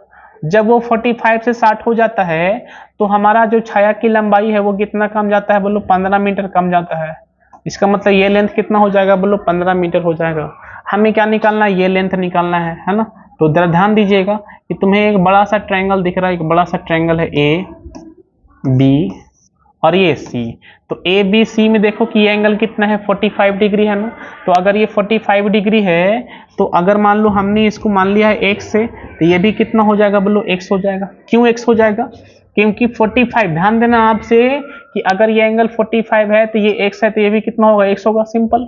[SPEAKER 1] जब वो 45 से 60 हो जाता है तो हमारा जो छाया की लंबाई है वो कितना कम जाता है? बोलो 15 मीटर कम जाता है। इसका मतलब ये लेंथ कितना हो जाएगा? बोलो 15 मीटर हो जाएगा। हमें क्या निकालना है? ये लेंथ निकालना है ना। तो जरा ध्यान दीजिएगा कि तुम्हें एक बड़ा सा ट्रायंगल दिख रहा है, एक बड़ा सा ट्रायंगल है ए बी और ये सी। तो ए बी सी में देखो कि ये एंगल कितना है 45 डिग्री है ना। तो अगर ये 45 डिग्री है तो अगर मान लो हमने इसको मान लिया है x से, तो ये भी कितना हो जाएगा बोलो x हो जाएगा। क्यों x हो जाएगा? क्योंकि 45, ध्यान देना आपसे कि अगर ये एंगल 45 है तो ये x है तो ये भी कितना होगा x होगा, सिंपल।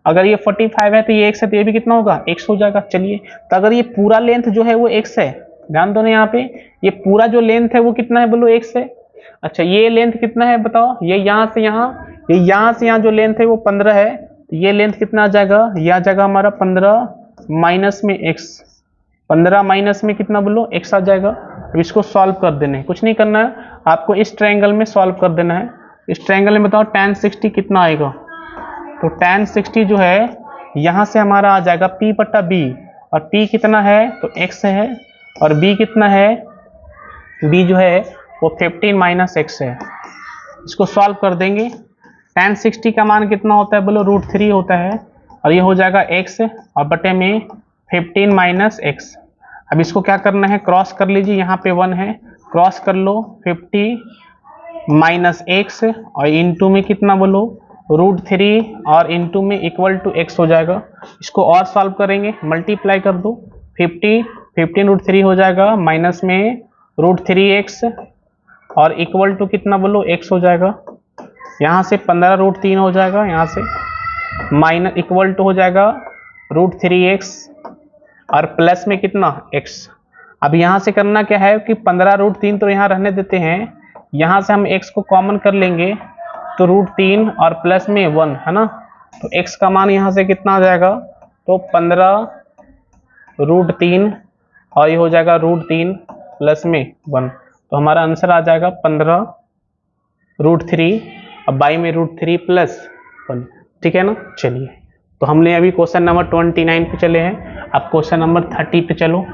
[SPEAKER 1] अगर ये 45 है तो ये x है तो ये भी कितना होगा x हो जाएगा। चलिए, तो अगर ये पूरा लेंथ जो है वो x है, ध्यान दो ना यहाँ पे, ये पूरा जो लेंथ है वो कितना है बोलो x है। अच्छा, ये लेंथ कितना है बताओ, ये यहाँ से यहाँ, ये यहाँ से यहाँ जो लेंथ है वो 15 है, तो ये लेंथ कितना आ जाएगा, यह आ जाएगा हमारा 15 माइनस में x, 15 माइनस में कितना बोलो x आ जाएगा। अब इसको सॉल्व कर देना है, कुछ नहीं करना है आपको, इस ट्रायंगल में सॉल्व कर देना है। इस ट्रायंगल में बताओ tan 60 कितना आएगा। तो tan 60 जो है यहाँ से हमारा आ जाएगा p बटा b, और p कितना है तो x है, और b कितना है, b जो है वो 15 माइनस x है। इसको सॉल्व कर देंगे। tan 60 का मान कितना होता है बोलो, √3 होता है, और ये हो जाएगा x और बटे में 15 माइनस x। अब इसको क्या करना है, क्रॉस कर लीजिए, यहाँ पे 1 है, क्रॉस कर लो, 50 माइनस x और इंटू में कितना बोलो √3, और इंटू में इक्वल टू x हो जाएगा। इसको और सॉल्व करेंगे, मल्टीप्लाई कर दो, 15 √3 हो जाएगा, माइनस में √3x और इक्वल टू कितना बोलो x हो जाएगा। यहाँ से 15 √3 हो जाएगा, यहाँ से माइनस इक्वल टू हो जाएगा √3x और प्लस में कितना x। अब यहाँ से करना क्या है कि 15 √3 तो यहाँ रहने देते हैं, यहाँ से हम x को कॉमन कर लेंगे तो √3 और प्लस में 1 है ना। तो x का मान यहाँ से कितना आ जाएगा, तो 15 √3 और ये हो जाएगा √3 प्लस में 1। तो हमारा आंसर आ जाएगा 15 √3 और बाई में √3 प्लस 1, ठीक है ना। चलिए, तो हमने अभी क्वेश्चन नंबर 29 पे चले हैं, अब क्वेश्चन नंबर 30 पे चलो।